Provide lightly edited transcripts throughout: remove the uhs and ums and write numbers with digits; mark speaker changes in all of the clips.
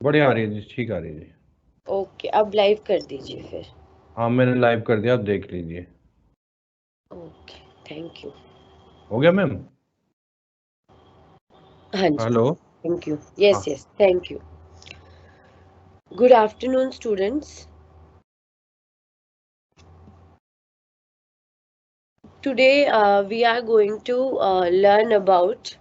Speaker 1: बढ़िया आ रही है जी, ठीक आ रही है जी।
Speaker 2: ओके, अब लाइव कर दीजिए फिर।
Speaker 1: हाँ, मैंने लाइव कर दिया, आप देख लीजिए।
Speaker 2: Okay, thank you.
Speaker 1: हो गया मैम?
Speaker 2: हाँ जी,
Speaker 1: हेलो।
Speaker 2: Thank you. यस
Speaker 1: हाँ।
Speaker 2: Yes, thank you. Good afternoon, students. Today we are going to learn about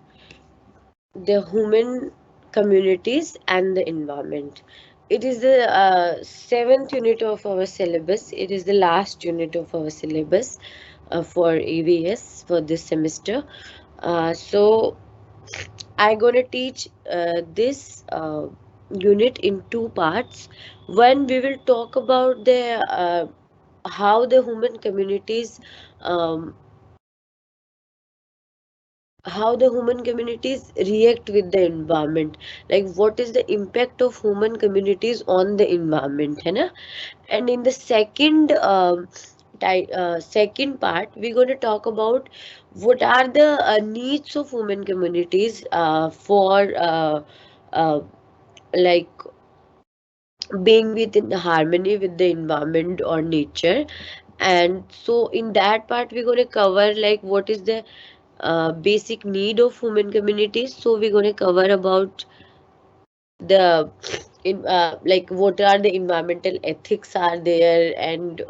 Speaker 2: the human communities and the environment. It is the seventh unit of our syllabus. It is the last unit of our syllabus for EVS for this semester. So I'm gonna teach this unit in two parts. One, we will talk about the how the human communities um, how the human communities react with the environment, like what is the impact of human communities on the environment, है ना? And in the second second part, we're going to talk about what are the needs of human communities for uh, like being within harmony with the environment or nature. And so in that part we're going to cover like what is the basic need of human communities. So we're going to cover about the in like what are the environmental ethics are there, and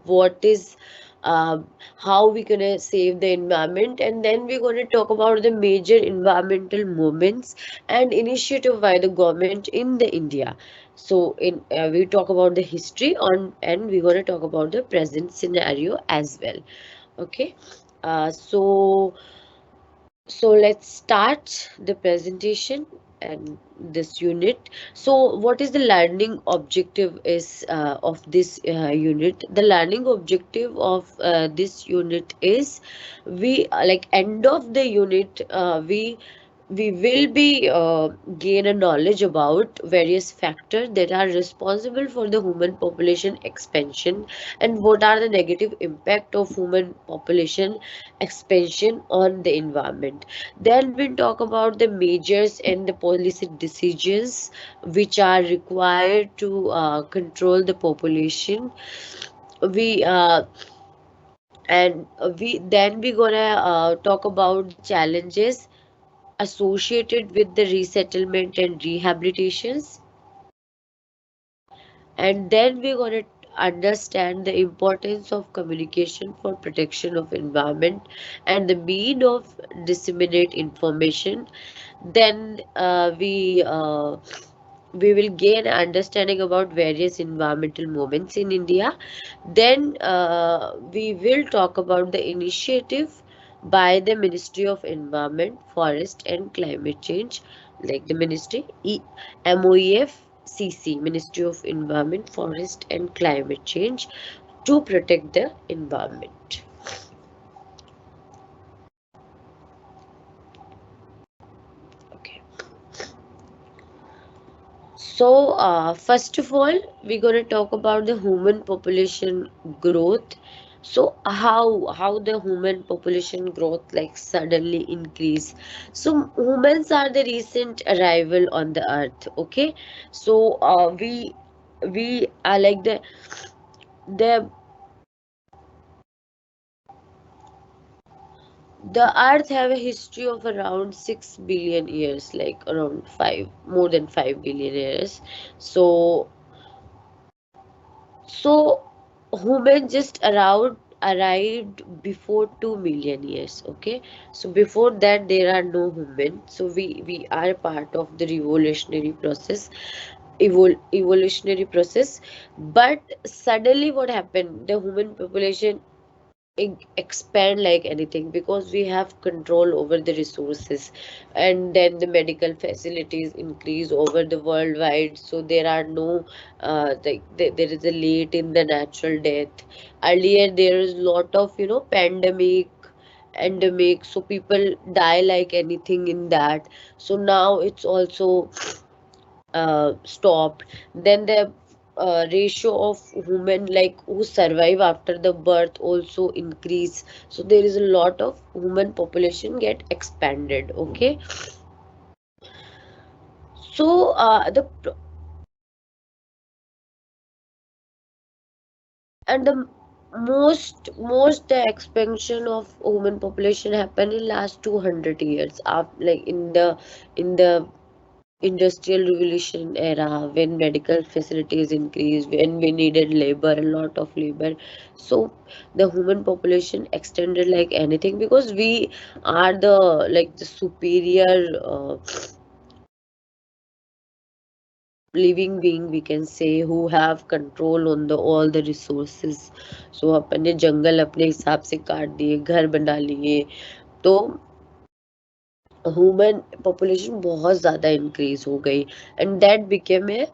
Speaker 2: what is uh, how we gonna save the environment, and then we're going to talk about the major environmental movements and initiative by the government in the India. So in we talk about the history on, and we're going to talk about the present scenario as well. Okay. So let's start the presentation and this unit. So what is the learning objective is of this unit? The learning objective of this unit is we like end of the unit we will be gain a knowledge about various factors that are responsible for the human population expansion, and what are the negative impact of human population expansion on the environment. Then we talk about the measures and the policy decisions which are required to control the population. We and we gonna talk about the challenges associated with the resettlement and rehabilitations, and then we're going to understand the importance of communication for protection of environment and the mean of disseminate information. Then we will gain understanding about various environmental movements in India. Then we will talk about the initiative by the Ministry of Environment, Forest and Climate Change, like the ministry MOEF-CC, Ministry of Environment, Forest and Climate Change, to protect the environment. Okay. So, first of all, we're going to talk about the human population growth. So, how the human population growth like suddenly increase. So, humans are the recent arrival on the earth. Okay, so we are like the the earth have a history of around 6 billion years, like around 5 more than 5 billion years. So so human just around arrived before 2 million years. Okay, so before that there are no human, so we are part of the revolutionary process, evolutionary process. But suddenly what happened, the human population expand like anything because we have control over the resources, and then the medical facilities increase over the worldwide, so there are no there is a late in the natural death. Earlier there is lot of pandemic endemic, so people die like anything in that. So now it's also stopped. Then the ratio of women like who survive after the birth also increase, so there is a lot of human population get expanded. Okay, so and the most the expansion of human population happened in last 200 years, after, like in the industrial revolution era, when medical facilities increased, when we needed labor, a lot of labor. So the human population extended like anything, because we are the, like, the superior living being, we can say, who have control on the all the resources. So अपन ने जंगल अपने हिसाब से काट दिए, घर बना लिए, तो ह्यूमन पॉपुलेशन बहुत ज्यादा इंक्रीज हो गई, and that became a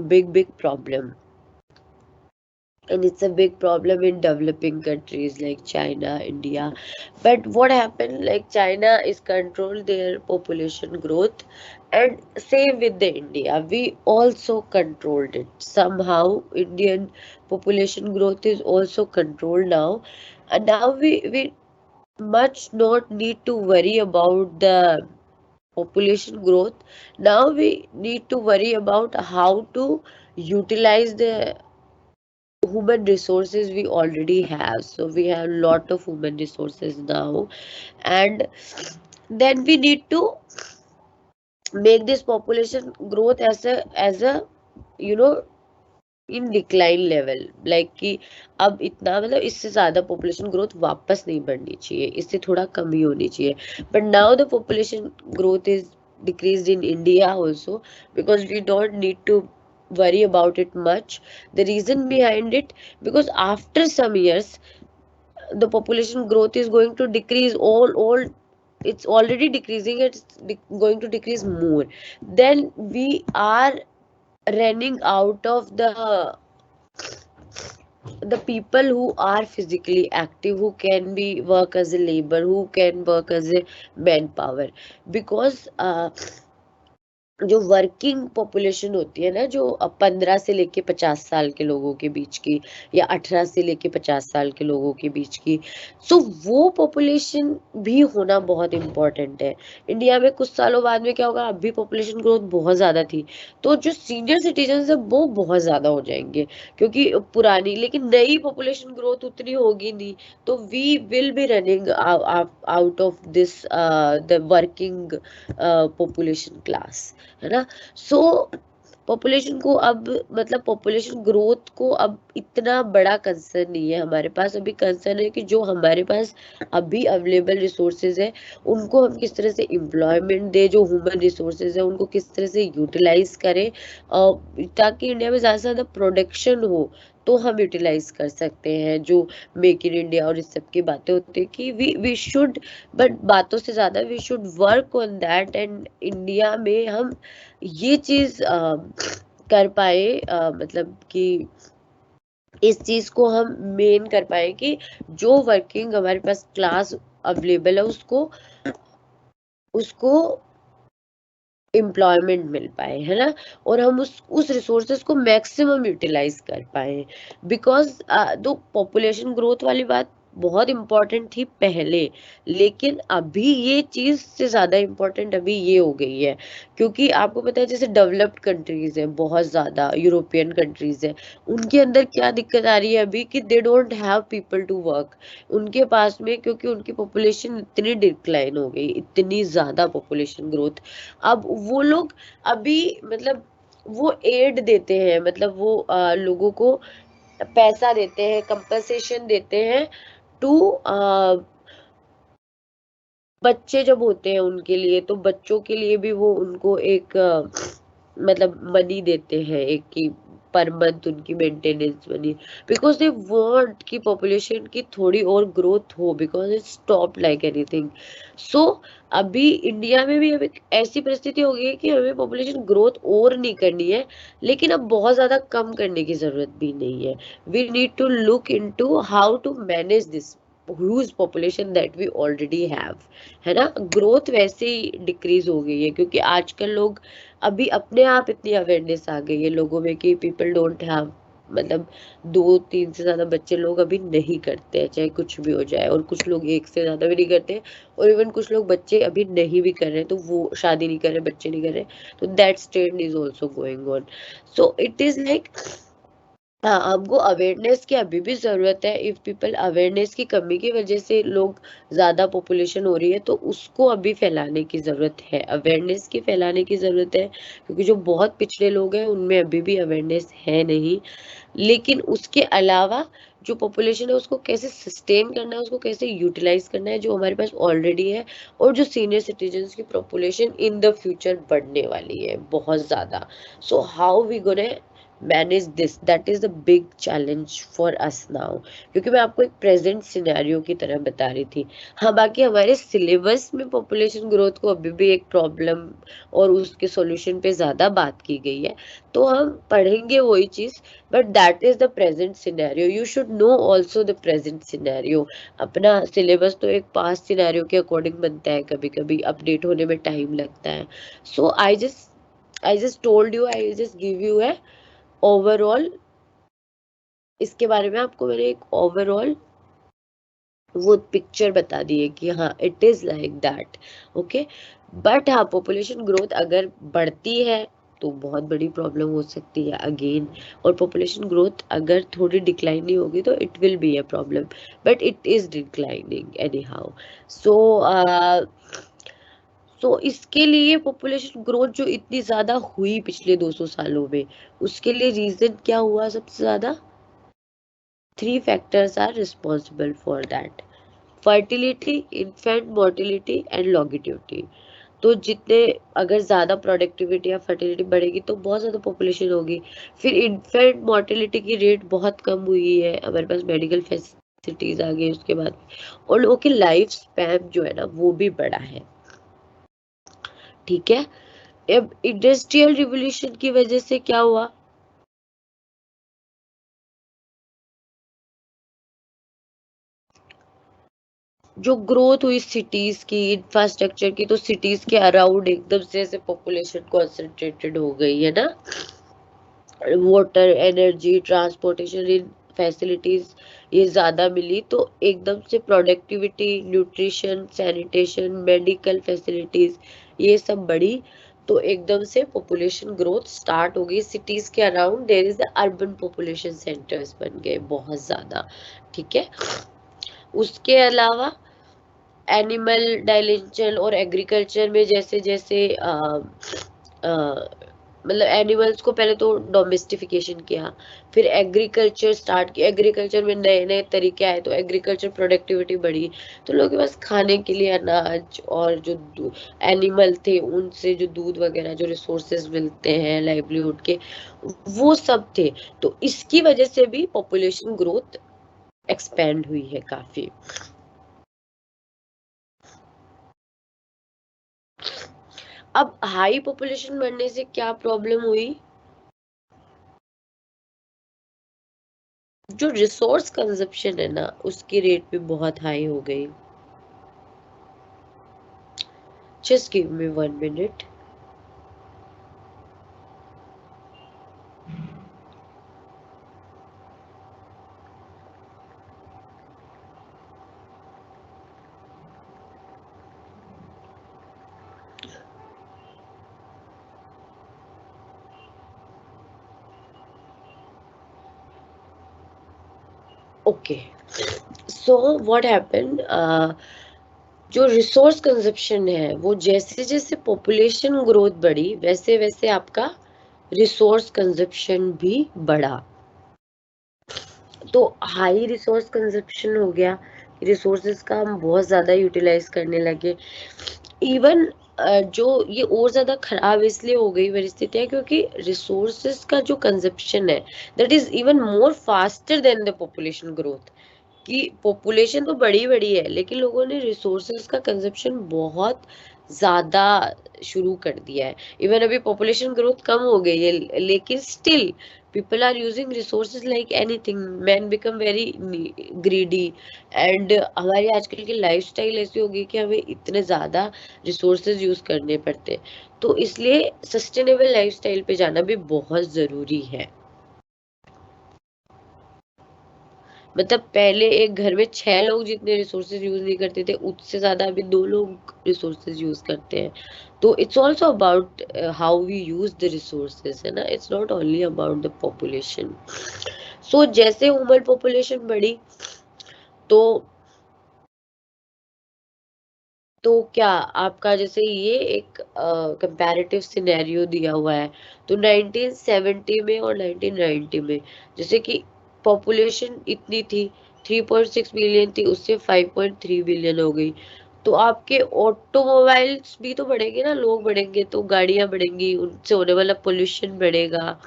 Speaker 2: big problem. And it's a big problem in developing countries like China, India. But what happened, like, China is control their population growth, and same with the India, we also controlled it somehow. Indian population growth is also controlled now, and now we much not need to worry about the population growth. Now we need to worry about how to utilize the human resources we already have. So we have a lot of human resources now, and then we need to make this population growth as a you know in decline level, like कि अब इतना, मतलब इससे ज्यादा population growth वापस नहीं बढ़नी चाहिए, इससे थोड़ा कम ही होनी चाहिए. But now the population growth is decreased in India also, because we don't need to worry about it much. The reason behind it, because after some years the population growth is going to decrease, all it's already decreasing, it's going to decrease more. Then we are running out of the people who are physically active, who can be work as a labor, who can work as a manpower. Because जो working population होती है ना, जो 15 से लेके 50 साल के लोगों के बीच की, या 18 से लेके 50 साल के लोगों के बीच की, सो वो पॉपुलेशन भी होना बहुत इम्पोर्टेंट है. इंडिया में कुछ सालों बाद में क्या होगा, अभी पॉपुलेशन ग्रोथ बहुत ज़्यादा थी, तो जो सीनियर सिटीजन है वो बहुत ज़्यादा हो जाएंगे, क्योंकि पुरानी, लेकिन नई पॉपुलेशन ग्रोथ उतनी होगी नहीं. तो we will be running out of this the working population class, है ना. सो पॉपुलेशन को अब, मतलब पॉपुलेशन ग्रोथ को अब इतना बड़ा कंसर्न नहीं है हमारे पास. अभी कंसर्न है कि जो हमारे पास अभी अवेलेबल रिसोर्सेज है, उनको हम किस तरह से एम्प्लॉयमेंट दे, जो ह्यूमन रिसोर्सेज है उनको किस तरह से यूटिलाइज करें, ताकि इंडिया में ज़्यादा से ज़्यादा प्रोडक्शन हो, तो हम यूटिलाइज कर सकते हैं. जो मेक इन इंडिया और इस सब की बातें होती है कि वी शुड, बट बातों से ज़्यादा we should work on that. And India में हम ये चीज कर पाए, मतलब कि इस चीज को हम मेन कर पाए कि जो वर्किंग हमारे पास क्लास अवेलेबल है, उसको उसको एम्प्लॉयमेंट मिल पाए, है ना. और हम उस रिसोर्सेज को मैक्सिमम यूटिलाइज कर पाए. बिकॉज तो पॉपुलेशन ग्रोथ वाली बात बहुत इम्पोर्टेंट थी पहले, लेकिन अभी ये चीज से ज्यादा इम्पोर्टेंट अभी ये हो गई है. क्योंकि आपको पता है, जैसे डेवलप्ड कंट्रीज है, बहुत ज्यादा यूरोपियन कंट्रीज है, उनके अंदर क्या दिक्कत आ रही है अभी, कि they don't have people to work उनके पास में, क्योंकि उनकी पॉपुलेशन इतनी डिक्लाइन हो गई, इतनी ज्यादा पॉपुलेशन ग्रोथ. अब वो लोग अभी, मतलब वो एड देते हैं, मतलब वो लोगों को पैसा देते हैं, कंपनसेशन देते हैं टू बच्चे जब होते हैं उनके लिए, तो बच्चों के लिए भी वो उनको एक मतलब मनी देते हैं, एक की पर मंथ उनकी maintenance money. Because they want कि पॉपुलेशन की थोड़ी और ग्रोथ हो, because it stop like anything. So अभी इंडिया में भी अभी ऐसी परिस्थिति हो गई है कि हमें पॉपुलेशन ग्रोथ और नहीं करनी है, लेकिन अब बहुत ज्यादा कम करने की जरूरत भी नहीं है. We need to look into how to manage this huge population that we already have, है ना. ग्रोथ वैसे ही डिक्रीज हो गई है, क्योंकि आजकल लोग अभी अपने आप इतनी अवेयरनेस आ गई है लोगों में कि पीपल डोंट हैव, मतलब 2-3 से ज्यादा बच्चे लोग अभी नहीं करते हैं, चाहे कुछ भी हो जाए. और कुछ लोग एक से ज्यादा भी नहीं करते, और इवन कुछ लोग बच्चे अभी नहीं भी कर रहे, तो वो शादी नहीं कर रहे, बच्चे नहीं कर रहे, तो that trend is also going on. So it is like हाँ, हमको अवेयरनेस की अभी भी ज़रूरत है। इफ़ पीपल अवेयरनेस की कमी की वजह से लोग ज़्यादा पॉपुलेशन हो रही है, तो उसको अभी फैलाने की ज़रूरत है। अवेयरनेस की फैलाने की ज़रूरत है, क्योंकि जो बहुत पिछड़े लोग हैं, उनमें अभी भी अवेयरनेस है नहीं। लेकिन उसके अलावा जो पॉपुलेशन है, उसको कैसे सस्टेन करना है, उसको कैसे यूटिलाइज़ करना है, जो हमारे पास ऑलरेडी है, और जो सीनियर सिटीज़न्स की पॉपुलेशन इन द फ्यूचर बढ़ने वाली है बहुत ज़्यादा। So how we gonna manage this, that is the big challenge for us now. क्योंकि मैं आपको एक प्रेजेंट सिनेरियो की तरह बता रही थी। हाँ, बाकी हमारे सिलेबस में पॉपुलेशन ग्रोथ को अभी भी एक प्रॉब्लम और उसके सॉल्यूशन पे ज़्यादा बात की गई है, तो हम पढ़ेंगे वही चीज़, but that is the present scenario. You should know also the present scenario. अपना सिलेबस तो एक पास्ट सिनेरियो के अकॉर्डिंग बनता है, कभी कभी अपडेट होने में टाइम लगता है। So I just told you, I just give you है ओवरऑल, इसके बारे में आपको मैंने एक ओवरऑल वो पिक्चर बता दी है कि हाँ, it is like that. Okay, but हाँ, पॉपुलेशन ग्रोथ अगर बढ़ती है तो बहुत बड़ी प्रॉब्लम हो सकती है अगेन। और पॉपुलेशन ग्रोथ अगर थोड़ी डिक्लाइन नहीं होगी तो it will be a problem, but it is declining anyhow. So इसके लिए पॉपुलेशन ग्रोथ जो इतनी ज्यादा हुई पिछले 200 सालों में, उसके लिए रीजन क्या हुआ सबसे ज्यादा? 3 factors are responsible for that: fertility, infant mortality and longevity। तो जितने अगर ज़्यादा प्रोडक्टिविटी या फर्टिलिटी बढ़ेगी तो बहुत ज़्यादा पॉपुलेशन होगी। फिर इन्फेंट मोर्टेलिटी की रेट बहुत कम हुई है, हमारे पास मेडिकल फैसिलिटीज़ आ गई उसके बाद, और लोगों की लाइफ स्पैन जो है ना वो भी बढ़ा है। ठीक है, अब इंडस्ट्रियल रिवोल्यूशन की वजह से क्या हुआ? जो ग्रोथ हुई सिटीज की, इंफ्रास्ट्रक्चर की, तो सिटीज के अराउंड एकदम से ऐसे पॉपुलेशन कॉन्सेंट्रेटेड हो गई है ना। वाटर, एनर्जी, ट्रांसपोर्टेशन, इन फैसिलिटीज ये ज्यादा मिली, तो एकदम से productivity, nutrition, sanitation, medical facilities ये सब बढ़ी, तो एकदम से पॉपुलेशन ग्रोथ स्टार्ट हो गई। सिटीज के around there is the urban population centres बन गए बहुत ज्यादा। ठीक है, उसके अलावा एनिमल डायलेंशन और एग्रीकल्चर में जैसे जैसे मतलब एनिमल्स को पहले तो डोमेस्टिफिकेशन किया, फिर एग्रीकल्चर स्टार्ट किया, एग्रीकल्चर में नए नए तरीके आए, तो एग्रीकल्चर प्रोडक्टिविटी बढ़ी, तो लोगों के पास खाने के लिए अनाज और जो एनिमल थे उनसे जो दूध वगैरह जो रिसोर्सेज मिलते हैं लाइवलीहुड के, वो सब थे। तो इसकी वजह से भी पॉपुलेशन ग्रोथ एक्सपेंड हुई है काफी। अब हाई पॉपुलेशन बढ़ने से क्या प्रॉब्लम हुई? जो रिसोर्स कंजप्शन है ना उसकी रेट भी बहुत हाई हो गई। Just give me 1 minute। Okay, so what happen, जो रिसोर्स कंजप्शन है वो जैसे जैसे पॉपुलेशन ग्रोथ बढ़ी वैसे वैसे आपका रिसोर्स कंजप्शन भी बढ़ा। तो हाई रिसोर्स कंजप्शन हो गया, रिसोर्सेज का हम बहुत ज्यादा यूटिलाइज करने लगे। इवन जो ये और ज्यादा खराब इसलिए हो गई परिस्थितियां क्योंकि रिसोर्सेज का जो कंजप्शन है that is even more faster than the population growth. कि पॉपुलेशन तो बड़ी बड़ी है लेकिन लोगों ने रिसोर्सेज का कंजप्शन बहुत ज्यादा शुरू कर दिया है। इवन अभी पॉपुलेशन ग्रोथ कम हो गई है लेकिन still people are using resources like anything, men become very greedy, and हमारी आजकल की लाइफस्टाइल ऐसी होगी कि हमें इतने ज्यादा रिसोर्सेज यूज करने पड़ते हैं, तो इसलिए सस्टेनेबल लाइफस्टाइल पे जाना भी बहुत जरूरी है। मतलब पहले एक घर में 6 लोग जितने रिसोर्सेज यूज नहीं करते थे, उससे ज्यादा अभी 2 लोग रिसोर्सेज यूज करते हैं। तो it's also about how we use the resources, है ना, it's not only about the population. So जैसे ह्यूमन पॉपुलेशन बढ़ी, तो क्या आपका जैसे ये एक कंपैरेटिव सिनेरियो दिया हुआ है, तो 1970 में और 1990 में जैसे कि पॉपुलेशन इतनी थी, 3.6 बिलियन थी, उससे 5.3 बिलियन हो गई। तो आपके ऑटोमोबाइल्स भी तो बढ़ेंगे ना, लोग बढ़ेंगे तो गाड़ियां बढ़ेंगी, उनसे होने वाला पोल्यूशन बढ़ेगा,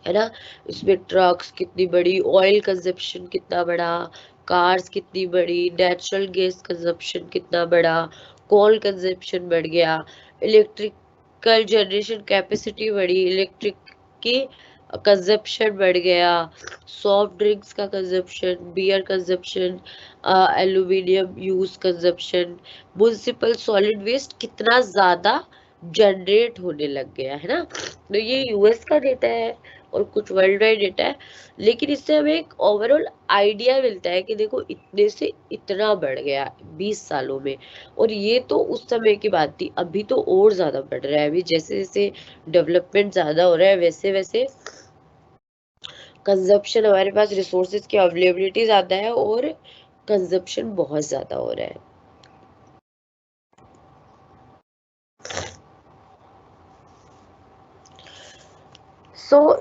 Speaker 2: है ना। इसमें ट्रक्स कितनी बड़ी, ऑयल कंजप्शन कितना बढ़ा, कार्स कितनी बड़ी, नेचुरल गैस कंजप्शन कितना बढ़ा, कोल कंजप्शन बढ़ गया, इलेक्ट्रिकल जनरेशन कैपेसिटी बढ़ी, इलेक्ट्रिक की कंजप्शन बढ़ गया, सॉफ्ट ड्रिंक्स का consumption, beer consumption, aluminium use consumption, municipal solid waste कितना ज्यादा जनरेट होने लग गया, है ना। तो ये यूएस का डेटा है और कुछ वर्ल्ड वाइड डेटा है, लेकिन इससे हमें एक ओवरऑल आइडिया मिलता है कि देखो इतने से इतना बढ़ गया 20 सालों में। और ये तो उस समय की बात थी, अभी तो और ज्यादा बढ़ रहा है। अभी जैसे जैसे डेवलपमेंट ज्यादा हो रहा है, वैसे वैसे कंजप्शन, हमारे पास रिसोर्सेज की अवेलेबिलिटी ज्यादा है और कंजप्शन बहुत ज्यादा हो रहा है।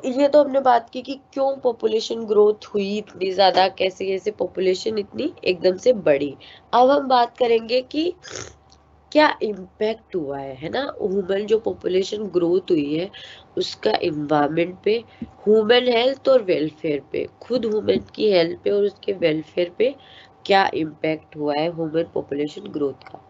Speaker 2: ये तो हमने बात की कि क्यों पॉपुलेशन ग्रोथ हुई इतनी ज्यादा, कैसे कैसे पॉपुलेशन इतनी एकदम से बढ़ी। अब हम बात करेंगे कि क्या इम्पैक्ट हुआ है ना, ह्यूमन जो पॉपुलेशन ग्रोथ हुई है उसका इन्वायरमेंट पे, ह्यूमन हेल्थ और वेलफेयर पे, खुद ह्यूमन की हेल्थ पे और उसके वेलफेयर पे क्या इम्पैक्ट हुआ है ह्यूमन पॉपुलेशन ग्रोथ का।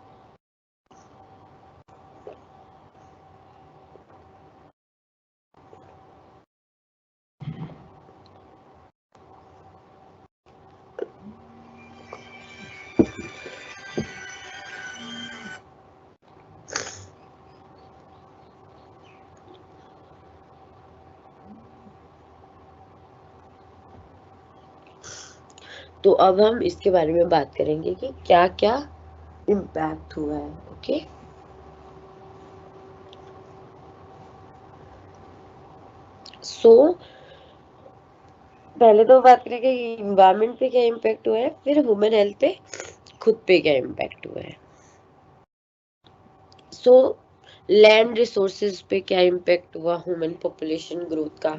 Speaker 2: तो अब हम इसके बारे में बात करेंगे कि क्या क्या इम्पैक्ट हुआ है। ओके, सो पहले तो बात करेंगे इन्वायरमेंट पे क्या इम्पैक्ट हुआ है, फिर ह्यूमन हेल्थ पे खुद पे क्या इम्पैक्ट हुआ है। सो लैंड रिसोर्सेज पे क्या इम्पैक्ट हुआ ह्यूमन पॉपुलेशन ग्रोथ का,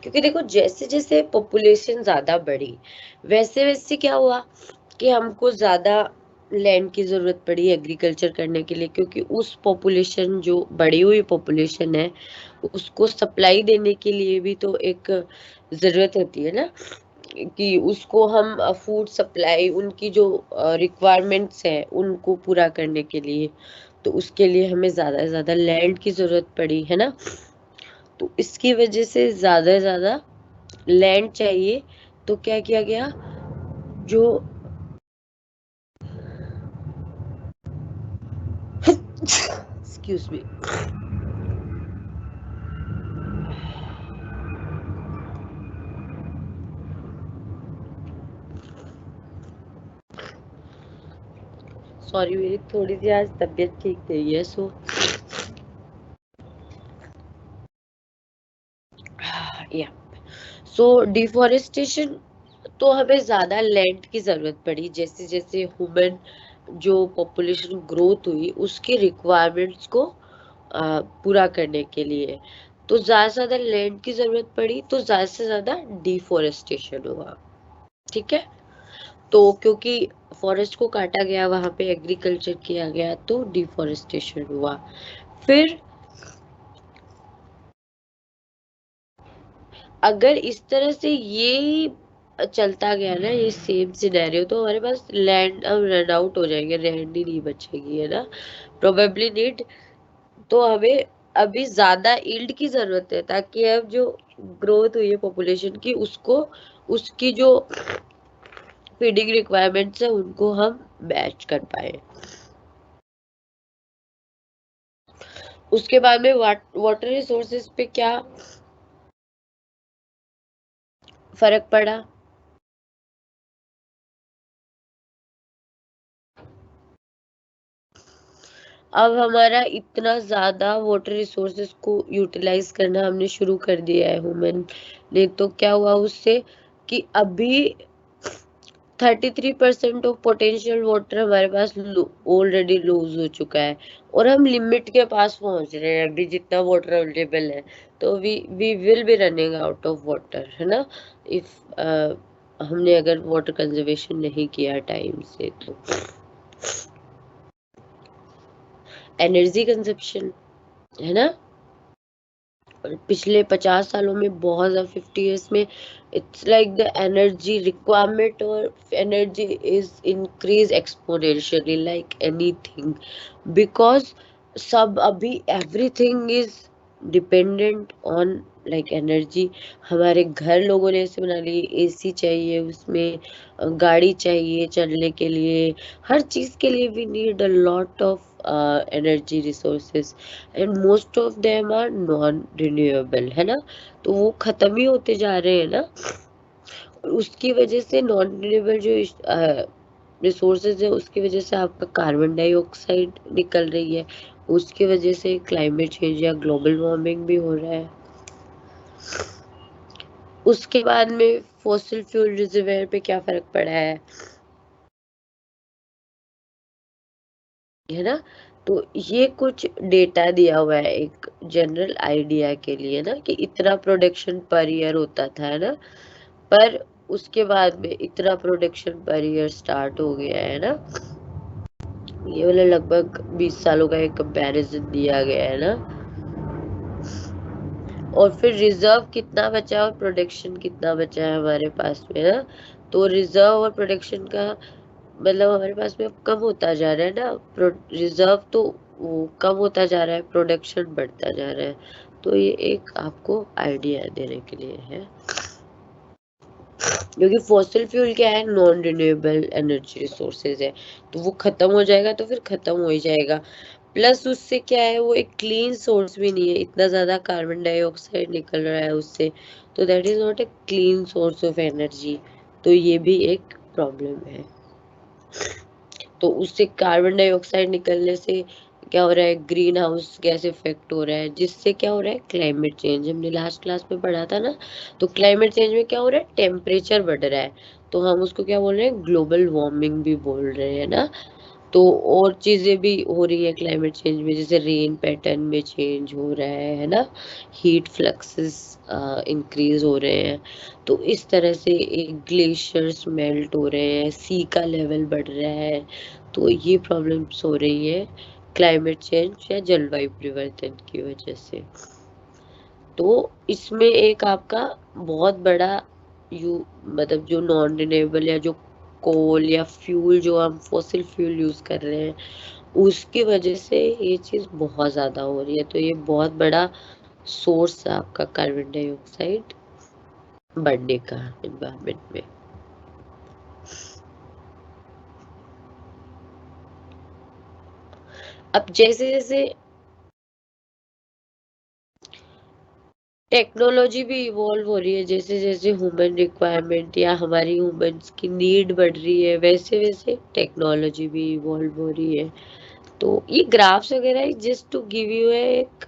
Speaker 2: क्योंकि देखो जैसे जैसे पॉपुलेशन ज्यादा बढ़ी, वैसे वैसे क्या हुआ कि हमको ज्यादा लैंड की जरूरत पड़ी एग्रीकल्चर करने के लिए, क्योंकि उस पॉपुलेशन जो बढ़ी हुई पॉपुलेशन है उसको सप्लाई देने के लिए भी तो एक जरूरत होती है ना, कि उसको हम फूड सप्लाई, उनकी जो रिक्वायरमेंट्स है उनको पूरा करने के लिए, तो उसके लिए हमें ज्यादा से ज्यादा लैंड की जरूरत पड़ी, है ना। तो इसकी वजह से ज्यादा से ज्यादा लैंड चाहिए, तो क्या किया गया, जो एक्सक्यूज मी, सॉरी मेरी थोड़ी सी आज तबीयत ठीक नहीं है, या सो डिफॉरेस्टेशन, तो हमें ज्यादा लैंड की जरूरत पड़ी जैसे जैसे ह्यूमन जो पॉपुलेशन ग्रोथ हुई उसके रिक्वायरमेंट्स को पूरा करने के लिए, तो ज्यादा से ज्यादा लैंड की जरूरत पड़ी, तो ज्यादा से ज्यादा डिफॉरेस्टेशन हुआ। ठीक है, तो क्योंकि फॉरेस्ट को काटा गया, वहां पे एग्रीकल्चर किया गया, तो डिफॉरेस्टेशन हुआ। फिर अगर इस तरह से ये चलता गया ना, ये सेम सिनेरियो, तो हमारे पास लैंड अब रन आउट हो जाएंगे, लैंड ही नहीं बचेगी, है ना, प्रोबेबली नीड। तो हमें अभी ज्यादा यील्ड की जरूरत है, ताकि अब जो ग्रोथ हुई है पॉपुलेशन की उसको, उसकी जो फीडिंग रिक्वायरमेंट्स है उनको हम मैच कर पाए। उसके बाद में वाटर रिसोर्सेज पे क्या फर्क पड़ा, अब हमारा इतना ज़्यादा वाटर रिसोर्सेज को यूटिलाइज करना हमने शुरू कर दिया है ह्यूमन ने, तो क्या हुआ उससे कि अभी 33% ऑफ पोटेंशियल वाटर हमारे पास ऑलरेडी लूज हो चुका है, और हम लिमिट के पास पहुंच रहे हैं अभी जितना वाटर अवेलेबल है। तो we will be running out of water, है ना, इफ हमने अगर वाटर कंजर्वेशन नहीं किया टाइम से। तो एनर्जी कंजप्शन, है ना, और पिछले 50 सालों में बहुत ज़्यादा, 50 ईयर्स में it's like the energy requirement और energy is increase exponentially like anything, because सब अभी everything is dependent on like energy. हमारे घर लोगों ने ऐसे बना लिए, एसी चाहिए उसमें, गाड़ी चाहिए चलने के लिए, हर चीज़ के लिए we need a lot of energy resources, and most of them are non renewable, है ना, तो वो खत्म ही होते जा रहे हैं ना। और उसकी वजह से नॉन रिन्यूएबल जो रिसोर्सेज है उसकी वजह से आपका कार्बन डाइऑक्साइड निकल रही है, उसकी वजह से क्लाइमेट चेंज या ग्लोबल वार्मिंग भी हो रहा है। उसके बाद में फॉसिल फ्यूल रिजर्वायर पे क्या फर्क पड़ा है ना। तो ये कुछ डेटा दिया हुआ है एक जनरल आइडिया के लिए ना, कि इतना प्रोडक्शन पर ईयर होता था, है ना, पर उसके बाद में इतना प्रोडक्शन पर ईयर स्टार्ट हो गया है ना। ये वाला लगभग 20 सालों का एक कंपैरिजन दिया गया है ना। और फिर रिजर्व कितना बचा है और प्रोडक्शन कितना बचा है हमारे पास में ना। तो रिजर्व और प्रोडक्शन का मतलब हमारे पास में अब कम होता जा रहा है ना। रिजर्व तो वो कम होता जा रहा है, प्रोडक्शन बढ़ता जा रहा है। तो ये एक आपको आइडिया देने के लिए है, क्योंकि फॉसिल फ्यूल क्या है, नॉन रिन्यूएबल एनर्जी रिसोर्सेज है, तो वो खत्म हो जाएगा तो फिर खत्म हो ही जाएगा। प्लस उससे क्या है, वो एक क्लीन सोर्स भी नहीं है, इतना ज्यादा कार्बन डाइऑक्साइड निकल रहा है उससे, तो that is not a clean source of energy. तो ये भी एक प्रॉब्लम है। तो उससे कार्बन डाइऑक्साइड निकलने से क्या हो रहा है, ग्रीन हाउस गैस इफेक्ट हो रहा है, जिससे क्या हो रहा है, क्लाइमेट चेंज। हमने लास्ट क्लास में पढ़ा था ना। तो क्लाइमेट चेंज में क्या हो रहा है, टेम्परेचर बढ़ रहा है, तो हम उसको क्या बोल रहे हैं, ग्लोबल वार्मिंग भी बोल रहे हैं ना। तो और चीजें भी हो रही है क्लाइमेट चेंज में, जैसे रेन पैटर्न में चेंज हो रहा है ना, हीट फ्लक्सेस इंक्रीज हो रहे हैं। तो इस तरह से एक ग्लेशियर्स मेल्ट हो रहे हैं, सी का लेवल बढ़ रहा है। तो ये प्रॉब्लम्स हो रही है क्लाइमेट चेंज या जलवायु परिवर्तन की वजह से। तो इसमें एक आपका बहुत बड़ा यू मतलब जो नॉन रिन्यूएबल या जो कोल या फ्यूल जो हम फॉसिल फ्यूल यूज कर रहे हैं उसकी वजह से ये चीज बहुत ज्यादा हो रही है। तो ये बहुत बड़ा सोर्स है आपका कार्बन डाइऑक्साइड बढ़ने का एनवायरमेंट में। अब जैसे जैसे टेक्नोलॉजी भी इवॉल्व हो रही है, जैसे जैसे ह्यूमन रिक्वायरमेंट या हमारी ह्यूमंस की नीड बढ़ रही है, वैसे वैसे टेक्नोलॉजी भी इवॉल्व हो रही है। तो ये ग्राफ्स वगैरह जस्ट टू गिव यू एक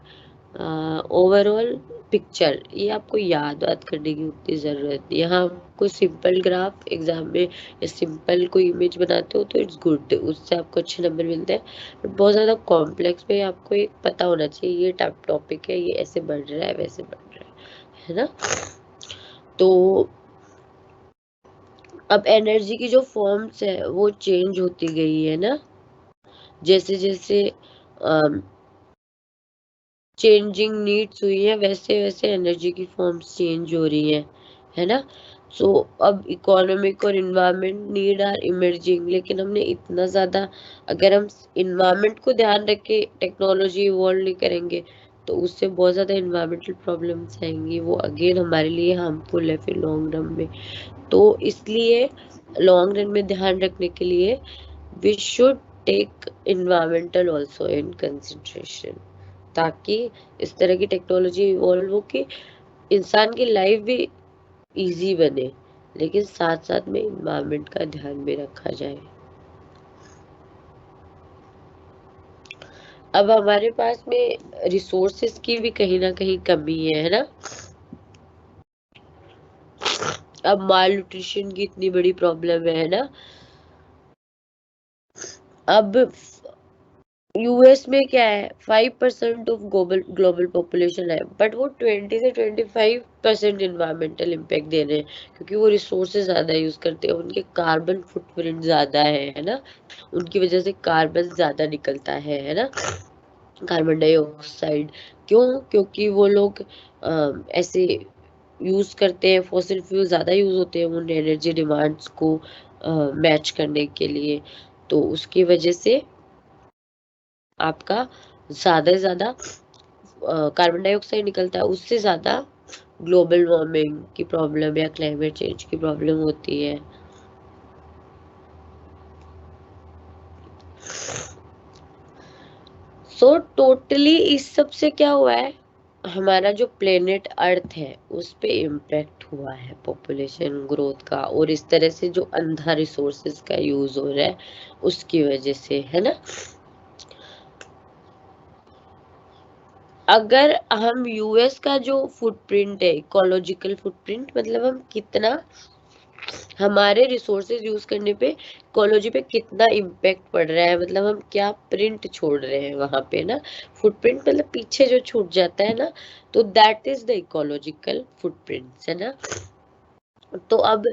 Speaker 2: ओवरऑल पिक्चर, ये आपको याद वाद करने की उतनी ज़रूरत नहीं। यहाँ आपको सिंपल ग्राफ एग्जाम में या सिंपल कोई इमेज बनाते हो तो इट्स गुड, उससे आपको अच्छे नंबर मिलते हैं। बट बहुत ज़्यादा कॉम्प्लेक्स में आपको एक पता होना चाहिए, ये टॉपिक है, ये ऐसे बढ़ रहा है वैसे बढ़ रहा है ना। तो अब एनर्जी की जो फॉर्म्स है वो चेंज होती गई है ना, जैसे जैसे चेंजिंग नीड्स हुई है वैसे वैसे एनर्जी की फॉर्म्स चेंज हो रही है ना। सो अब इकोनॉमिक और इन्वायरमेंट नीड आर इमर्जिंग, लेकिन हमने इतना ज़्यादा, अगर हम इन्वायरमेंट को ध्यान रख के टेक्नोलॉजी इवॉल्व नहीं करेंगे तो उससे बहुत ज़्यादा इन्वायरमेंटल प्रॉब्लम्स आएंगी, वो अगेन हमारे लिए हार्मफुल है फिर लॉन्ग रन में। तो इसलिए लॉन्ग रन में ध्यान रखने के लिए we should take environmental also in consideration, ताकि इस तरह की टेक्नोलॉजी इवॉल्व हो कि इंसान की लाइफ भी इजी बने, लेकिन साथ साथ में इन्वायरमेंट का ध्यान भी रखा जाए। अब हमारे पास में रिसोर्सेस की भी कहीं ना कहीं कमी है ना। अब माल न्यूट्रिशन की इतनी बड़ी प्रॉब्लम है ना। अब यूएस में क्या है, 5% ऑफ ग्लोबल ग्लोबल पॉपुलेशन है, बट वो 20 से 25% इन्वायरमेंटल इम्पैक्ट दे रहे हैं, क्योंकि वो रिसोर्सेज ज्यादा यूज करते हैं, उनके कार्बन फुटप्रिंट ज्यादा है ना। उनकी वजह से कार्बन ज्यादा निकलता है ना, कार्बन डाइऑक्साइड। क्यों? क्योंकि वो लोग ऐसे यूज करते हैं, फॉसिल फ्यूल ज्यादा यूज होते हैं उन एनर्जी डिमांड्स को मैच करने के लिए। तो उसकी वजह से आपका ज्यादा से ज्यादा कार्बन डाइऑक्साइड निकलता है, उससे ज्यादा ग्लोबल वार्मिंग की प्रॉब्लम या क्लाइमेट चेंज की प्रॉब्लम होती है। सो टोटली इस सब से क्या हुआ है, हमारा जो प्लेनेट अर्थ है उस पे इम्पैक्ट हुआ है पॉपुलेशन ग्रोथ का, और इस तरह से जो अंधा रिसोर्सेज का यूज हो रहा है उसकी वजह से, है ना। अगर हम यूएस का जो फुटप्रिंट है, इकोलॉजिकल फुटप्रिंट, मतलब हम कितना हमारे रिसोर्सेज यूज करने पे इकोलॉजी पे कितना इम्पैक्ट पड़ रहा है, मतलब हम क्या प्रिंट छोड़ रहे हैं वहां पे ना। फुटप्रिंट मतलब पीछे जो छूट जाता है ना, तो that is the ecological footprint, है ना। तो अब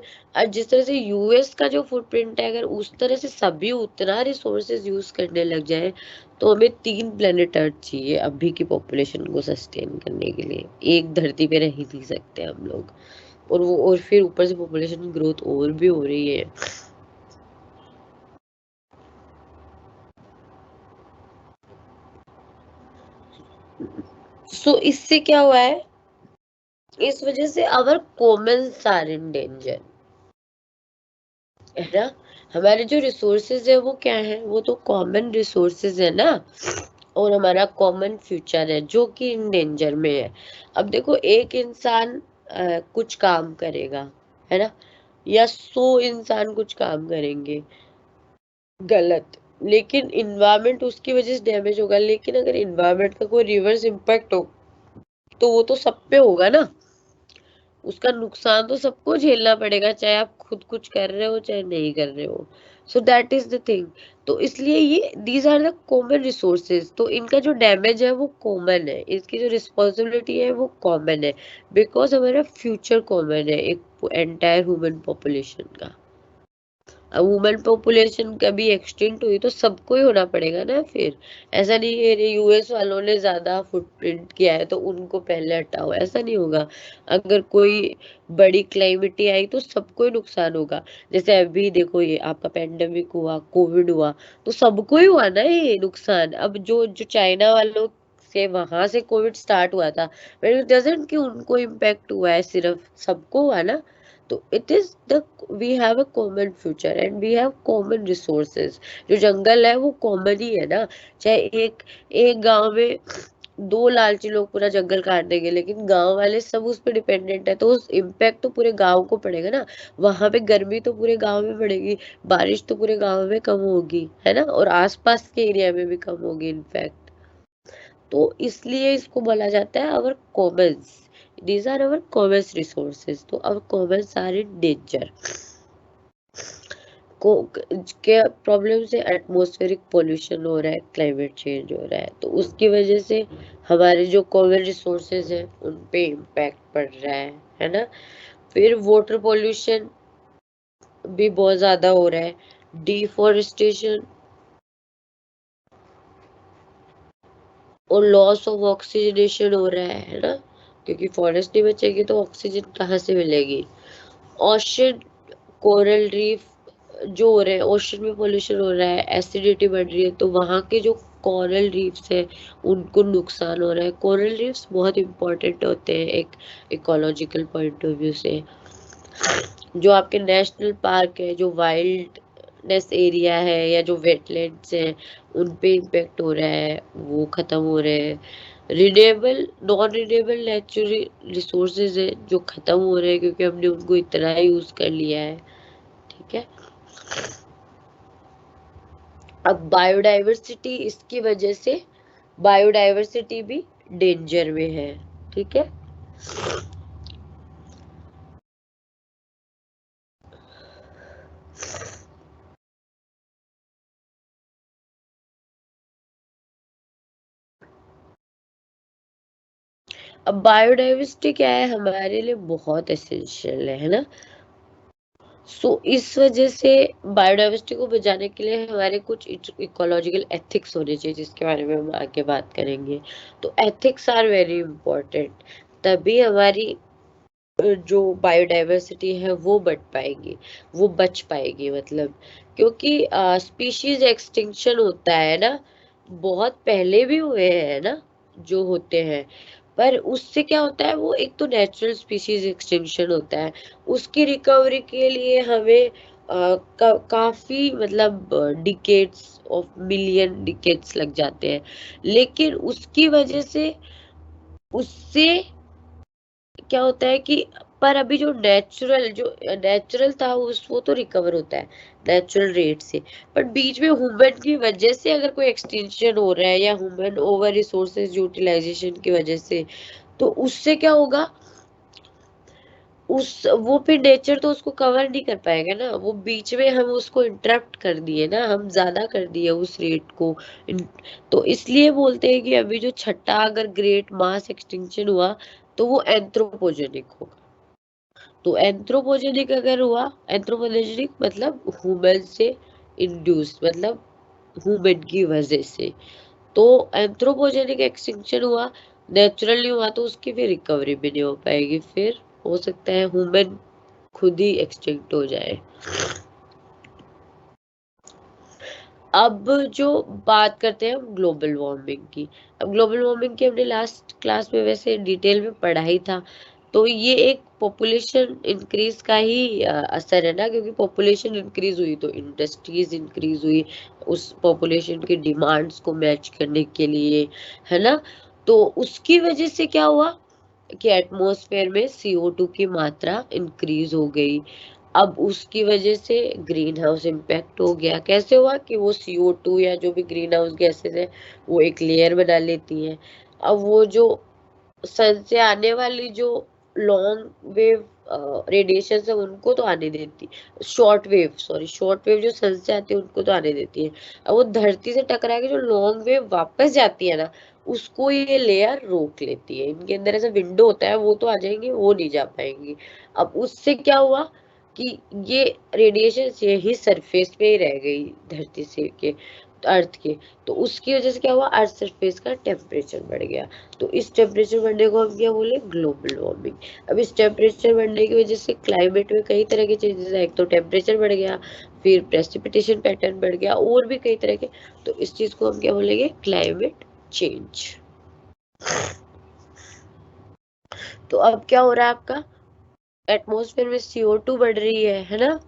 Speaker 2: जिस तरह से यूएस का जो फुटप्रिंट है, अगर उस तरह से सभी उतना रिसोर्सेज यूज करने लग जाए, तो हमें 3 प्लेनेट अर्थ चाहिए अभी की पॉपुलेशन को सस्टेन करने के लिए। एक धरती पे रह ही नहीं सकते हम लोग, और फिर ऊपर से पॉपुलेशन ग्रोथ और भी हो रही है। सो इससे क्या हुआ है, इस वजह से अवर कॉमन्स आर इन डेंजर, है ना। हमारे जो रिसोर्सेज है वो क्या है, वो तो कॉमन रिसोर्सेज है ना, और हमारा कॉमन फ्यूचर है जो कि इन डेंजर में है। अब देखो, एक इंसान कुछ काम करेगा, है ना, या 100 इंसान कुछ काम करेंगे गलत, लेकिन इन्वायरमेंट उसकी वजह से डैमेज होगा। लेकिन अगर इन्वायरमेंट का कोई रिवर्स इम्पैक्ट हो, तो वो तो सब पे होगा ना, उसका नुकसान तो सबको झेलना पड़ेगा, चाहे आप खुद कुछ कर रहे हो चाहे नहीं कर रहे हो। So that is the thing. तो इसलिए ये these are the common resources, तो इनका जो डैमेज है वो कॉमन है, इसकी जो रिस्पॉन्सिबिलिटी है वो कॉमन है, बिकॉज हमारा फ्यूचर कॉमन है एक एंटायर ह्यूमन पॉपुलेशन का। अब वुमेन पॉपुलेशन कभी एक्सटिंक्ट हुई तो सबको ही होना पड़ेगा ना फिर। ऐसा नहीं है यूएस वालों ने ज्यादा फुटप्रिंट किया है तो उनको पहले हटाओ, ऐसा नहीं होगा। अगर कोई बड़ी क्लाइमेटी आई तो सबको ही नुकसान होगा। जैसे अभी देखो, ये आपका पेंडेमिक हुआ, कोविड हुआ, तो सबको ही हुआ ना ये नुकसान। अब जो जो चाइना वालों से वहां से कोविड स्टार्ट हुआ था, बट इट डजंट कि उनको इम्पैक्ट हुआ है, सिर्फ सबको हुआ ना। तो it is the we have a common future and we have common resources. जो जंगल है वो कॉमन ही है ना। चाहे एक एक गांव में 2 लालची लोग पूरा जंगल काट देंगे, लेकिन गांव वाले सब उस पर डिपेंडेंट है, तो उस इम्पैक्ट तो पूरे गांव को पड़ेगा ना। वहां पे गर्मी तो पूरे गांव में पड़ेगी, बारिश तो पूरे गांव में कम होगी, है ना, और आसपास के एरिया में भी कम होगी इनफैक्ट। तो इसलिए इसको बोला जाता है our commons, these are our commons resources, तो our commons are in danger. को क्या प्रॉब्लम से एटमॉस्फेरिक पोल्यूशन हो रहा है, क्लाइमेट चेंज हो रहा है, तो उसकी वजह से हमारे जो कॉमन रिसोर्सेज हैं उन पे इम्पैक्ट पड़ रहा है ना। फिर वाटर पोल्यूशन भी बहुत ज्यादा हो रहा है, डिफॉरेस्टेशन और लॉस ऑफ ऑक्सीजनेशन हो रहा है ना, क्योंकि फॉरेस्ट नहीं बचेगी तो ऑक्सीजन कहाँ से मिलेगी। ओशन कोरल रीफ जो हो रहे हैं, ओशन में पोल्यूशन हो रहा है, एसिडिटी बढ़ रही है, तो वहाँ के जो कोरल रीफ्स है उनको नुकसान हो रहा है। कोरल रीफ्स बहुत इंपॉर्टेंट होते हैं एक इकोलॉजिकल पॉइंट ऑफ व्यू से। जो आपके नेशनल पार्क है, जो वाइल्डनेस एरिया है या जो वेटलैंड्स हैं, उन पे इम्पेक्ट हो रहा है, वो खत्म हो रहे हैं। Renewable non renewable natural resources है जो खत्म हो रहे हैं, क्योंकि हमने उनको इतना यूज कर लिया है, ठीक है। अब बायोडाइवर्सिटी इसकी वजह से बायोडाइवर्सिटी भी डेंजर में है। ठीक है, अब बायोडाइवर्सिटी क्या है, हमारे लिए बहुत एसेंशियल है ना। सो इस वजह से बायोडाइवर्सिटी को बचाने के लिए हमारे कुछ इकोलॉजिकल एथिक्स होने चाहिए, जिसके बारे में हम आगे बात करेंगे। तो एथिक्स आर वेरी इंपॉर्टेंट, तभी हमारी जो बायोडाइवर्सिटी है वो बच पाएगी मतलब। क्योंकि स्पीशीज एक्सटिंक्शन होता है ना, बहुत पहले भी हुए हैं ना जो होते हैं, पर उससे क्या होता है, वो एक तो नेचुरल स्पीशीज एक्सटिंक्शन होता है, उसकी रिकवरी के लिए हमें काफी मतलब डिकेड्स ऑफ मिलियन डिकेड्स लग जाते हैं। लेकिन उसकी वजह से उससे क्या होता है कि, पर अभी जो नेचुरल था वो तो रिकवर होता है नेचुरल रेट से। पर बीच में ह्यूमन की वजह से अगर कोई एक्सटेंशन हो रहा है, या ह्यूमन ओवर रिसोर्सेज यूटिलाइजेशन की वजह से, तो उससे क्या होगा, उस वो फिर नेचर तो उसको कवर नहीं कर पाएगा ना, वो बीच में हम उसको इंटरप्ट कर दिए ना, हम ज्यादा कर दिए उस रेट को। तो इसलिए बोलते हैं कि अभी जो छठा अगर ग्रेट मास एक्सटिंक्शन हुआ, तो वो एंथ्रोपोजेनिक होगा। तो एंथ्रोपोजेनिक अगर हुआ, एंथ्रोपोजेनिक मतलब ह्यूमन से इंड्यूस, मतलब ह्यूमन की वजह से। तो एंथ्रोपोजेनिक एक्सटिंक्शन हुआ, नेचुरली हुआ, तो उसकी फिर रिकवरी भी नहीं हो पाएगी, फिर हो सकता है ह्यूमन खुद ही एक्सटिंक्ट हो जाए। अब जो बात करते हैं हम ग्लोबल वार्मिंग की, अब ग्लोबल वार्मिंग की हमने लास्ट क्लास में वैसे डिटेल में पढ़ा ही था। तो ये एक पॉपुलेशन इंक्रीज का ही असर है ना, क्योंकि पॉपुलेशन इंक्रीज हुई तो इंडस्ट्रीज इंक्रीज हुई उस पॉपुलेशन की डिमांड्स को मैच करने के लिए, है ना। तो उसकी वजह से क्या हुआ कि एटमॉस्फेयर में CO2 की मात्रा इंक्रीज हो गई। अब उसकी वजह से ग्रीन हाउस इम्पैक्ट हो गया। कैसे हुआ कि वो CO2 या जो भी ग्रीन हाउस गैसेस है, वो एक लेयर बना लेती हैं। अब वो जो सन से आने वाली जो लॉन्ग वेव रेडिएशन है, उनको तो आने देती, शॉर्ट वेव जो सन से आती है उनको तो आने देती है। अब वो धरती से टकरा के जो लॉन्ग वेव वापस जाती है ना, उसको ये लेयर रोक लेती है। इनके अंदर ऐसा विंडो होता है, वो तो आ जाएंगे, वो नहीं जा पाएंगी। अब उससे क्या हुआ कि ये रेडिएशन यही सरफेस पे ही रह गई धरती से के, अर्थ के। तो उसकी वजह से क्या हुआ, अर्थ सरफेस का टेम्परेचर बढ़ गया। तो इस टेम्परेचर बढ़ने को हम क्या बोले, ग्लोबल वार्मिंग। अब इस टेम्परेचर बढ़ने की वजह से क्लाइमेट में कई तरह के चेंजेस आए, एक तो टेम्परेचर बढ़ गया, फिर प्रेसिपिटेशन पैटर्न बढ़ गया, और भी कई तरह के। तो इस चीज को हम क्या बोलेंगे, क्लाइमेट चेंज। तो अब क्या हो रहा है आपका, एटमॉस्फेयर में CO2 बढ़ रही है ना।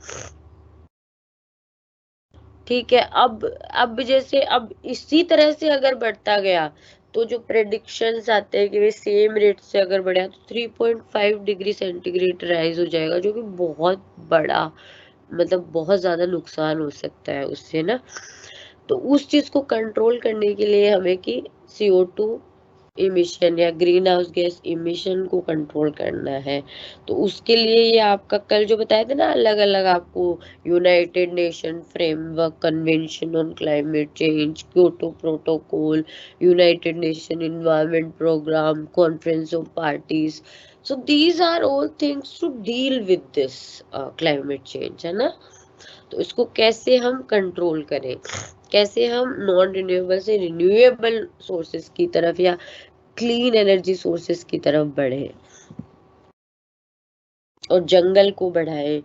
Speaker 2: ठीक है, अब जैसे अब इसी तरह से अगर बढ़ता गया, तो जो प्रेडिक्शंस आते हैं कि वे सेम रेट से अगर बढ़ा, तो 3.5 डिग्री सेंटीग्रेड राइज हो जाएगा, जो कि बहुत बड़ा, मतलब बहुत ज्यादा नुकसान हो सकता है उससे ना। तो उस चीज को कंट्रोल करने के लिए हमें कि CO2 इमिशन या ग्रीन हाउस गैस इमिशन को कंट्रोल करना है। तो उसके लिए ये आपका कल जो बताया था ना, अलग अलग आपको, United Nation framework convention on climate change, Kyoto protocol, United Nation environment programme, conference of parties. So these are all things to deal with this climate change, है ना। तो इसको कैसे हम कंट्रोल करें, कैसे हम नॉन रिन्यूएबल से रिन्यूएबल सोर्सेस की तरफ या क्लीन एनर्जी सोर्सेस की तरफ बढ़े, और जंगल को बढ़ाए।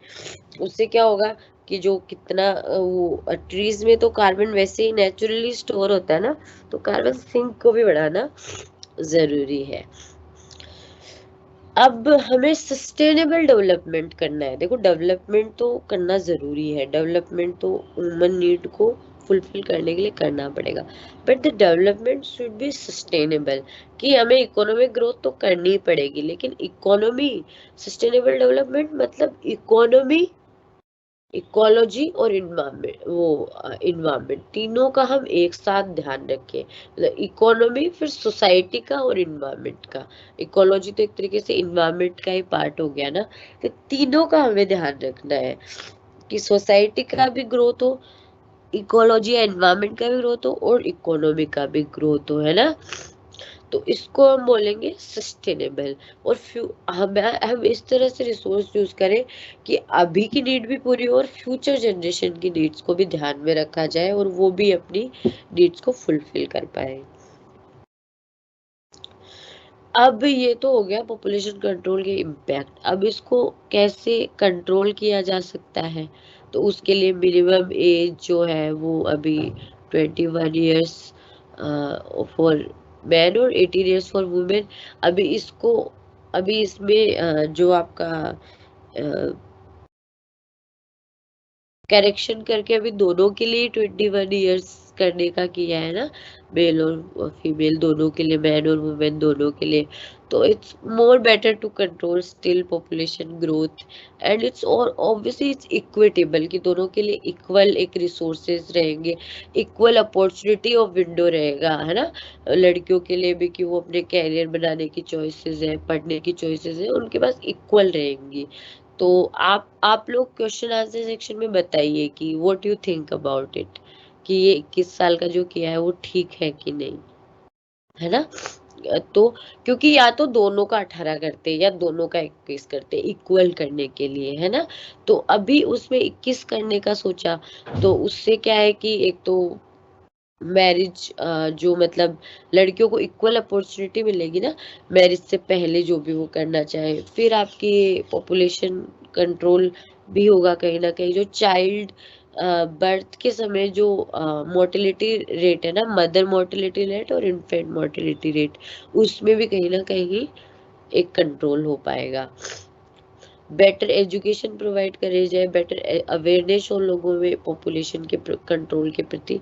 Speaker 2: उससे क्या होगा कि जो कितना वो ट्रीज में तो कार्बन वैसे ही नेचुरली स्टोर होता है ना, तो कार्बन सिंक को भी बढ़ाना जरूरी है। अब हमें सस्टेनेबल डेवलपमेंट करना है। देखो, डेवलपमेंट तो करना जरूरी है, डेवलपमेंट तो ह्यूमन नीड को फुलफिल करने के लिए करना पड़ेगा, but the development should be sustainable. कि हमें इकोनॉमिक ग्रोथ तो करनी ही पड़ेगी, लेकिन इकोनॉमी, सस्टेनेबल डेवलपमेंट मतलब इकोनॉमी इकोलॉजी और इन्वायरमेंट तीनों का हम एक साथ ध्यान रखें, मतलब इकोनॉमी फिर सोसाइटी का और इन्वायरमेंट का। इकोलॉजी तो एक तरीके से इन्वायरमेंट का ही पार्ट हो गया ना, तो तीनों का हमें ध्यान रखना है कि सोसाइटी का भी ग्रोथ हो, इकोलॉजी या एनवायरनमेंट का भी ग्रोथ हो और इकोनॉमी का भी ग्रोथ हो, है ना। तो इसको हम बोलेंगे सस्टेनेबल। और हम इस तरह से रिसोर्स यूज करें कि अभी की नीड भी पूरी हो और फ्यूचर जनरेशन की नीड्स को भी ध्यान में रखा जाए और वो भी अपनी नीड्स को फुलफिल कर पाए। अब ये तो हो गया पॉपुलेशन कंट्रोल के इम्पैक्ट। अब इसको कैसे कंट्रोल किया जा सकता है, तो उसके लिए मिनिमम एज जो है वो अभी 21 ईयर्स फॉर मैन और 18 ईयर्स फॉर वुमेन। अभी इसमें जो आपका करेक्शन करके अभी दोनों के लिए 21 ईयर्स करने का किया है ना, मेल और फीमेल दोनों के लिए, मैन और वुमेन दोनों के लिए। तो it's more better to control still population growth and it's और ऑब्वियसली इट्स इक्विटेबल, कि दोनों के लिए इक्वल एक रिसोर्सेज रहेंगे, इक्वल अपॉर्चुनिटी ऑफ विंडो रहेगा, है ना। लड़कियों के लिए भी कि वो अपने कैरियर बनाने की चॉइसेस है, पढ़ने की चॉइसेस है, उनके पास इक्वल रहेंगी। तो आप लोग क्वेश्चन आंसर सेक्शन में बताइए कि what you think about it, कि ये 21 साल का जो किया है वो ठीक है कि नहीं, है ना। तो क्योंकि या तो दोनों का 18 करते या दोनों का 21 करते इक्वल करने के लिए, है ना। तो अभी उसमें 21 करने का सोचा, तो उससे क्या है कि एक तो मैरिज जो मतलब लड़कियों को इक्वल अपॉर्चुनिटी मिलेगी ना मैरिज से पहले, जो भी वो करना चाहे। फिर आपकी पॉपुलेशन कंट्रोल भी होगा कहीं ना कहीं। जो चाइल्ड बर्थ के समय जो मोर्टेलिटी रेट है ना, मदर मोर्टेलिटी रेट और इन्फेंट मोर्टेलिटी रेट, उसमें भी कहीं ना कहीं एक कंट्रोल हो पाएगा। बेटर एजुकेशन प्रोवाइड करे जाए, बेटर अवेयरनेस हो लोगों में पॉपुलेशन के कंट्रोल के प्रति,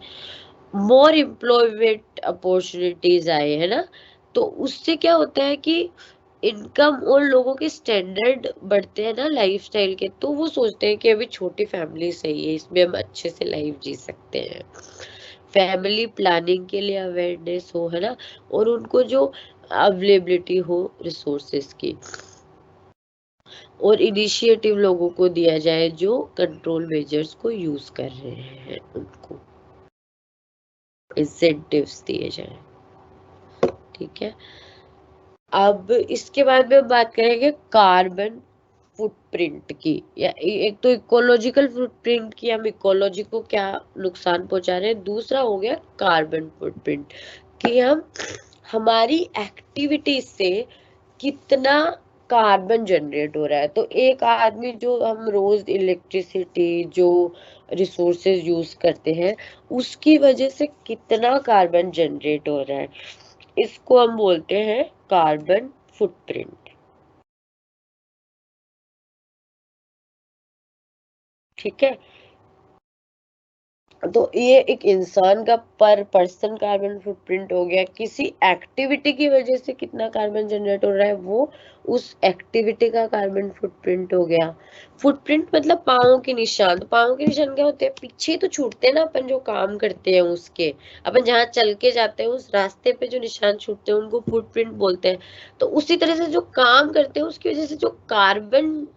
Speaker 2: मोर एम्प्लॉयमेंट अपॉर्चुनिटीज आए, है ना। तो उससे क्या होता है कि इनकम और लोगों के स्टैंडर्ड बढ़ते हैं ना लाइफस्टाइल के, तो वो सोचते हैं कि अभी छोटी फैमिली सही है, इसमें हम अच्छे से लाइफ जी सकते हैं। फैमिली प्लानिंग के लिए अवेयरनेस हो, है ना, और उनको जो अवेलेबिलिटी हो रिसोर्सेज की, और इनिशिएटिव लोगों को दिया जाए जो कंट्रोल मेजर्स को यूज कर रहे हैं, उनको इंसेंटिव्स दिए जाए। ठीक है। अब इसके बाद में हम बात करेंगे कार्बन फुटप्रिंट की, या एक तो इकोलॉजिकल फुटप्रिंट की, हम इकोलॉजी को क्या नुकसान पहुंचा रहे हैं। दूसरा हो गया कार्बन फुटप्रिंट, कि हम हमारी एक्टिविटी से कितना कार्बन जनरेट हो रहा है। तो एक आदमी जो हम रोज इलेक्ट्रिसिटी जो रिसोर्सेज यूज करते हैं उसकी वजह से कितना कार्बन जनरेट हो रहा है, इसको हम बोलते हैं कार्बन फुटप्रिंट। ठीक है। तो ये एक इंसान का पर पर्सन कार्बन फुटप्रिंट हो गया, किसी एक्टिविटी की वजह से कितना कार्बन जनरेट हो रहा है वो उस एक्टिविटी का कार्बन फुटप्रिंट हो गया। फुटप्रिंट मतलब पाँव के निशान। तो पाँव के निशान क्या होते हैं, पीछे तो छूटते हैं ना अपन जो काम करते हैं उसके, अपन जहाँ चल के जाते हैं उस रास्ते पे जो निशान छूटते हैं उनको फुटप्रिंट बोलते हैं। तो उसी तरह से जो काम करते हैं उसकी वजह से जो कार्बन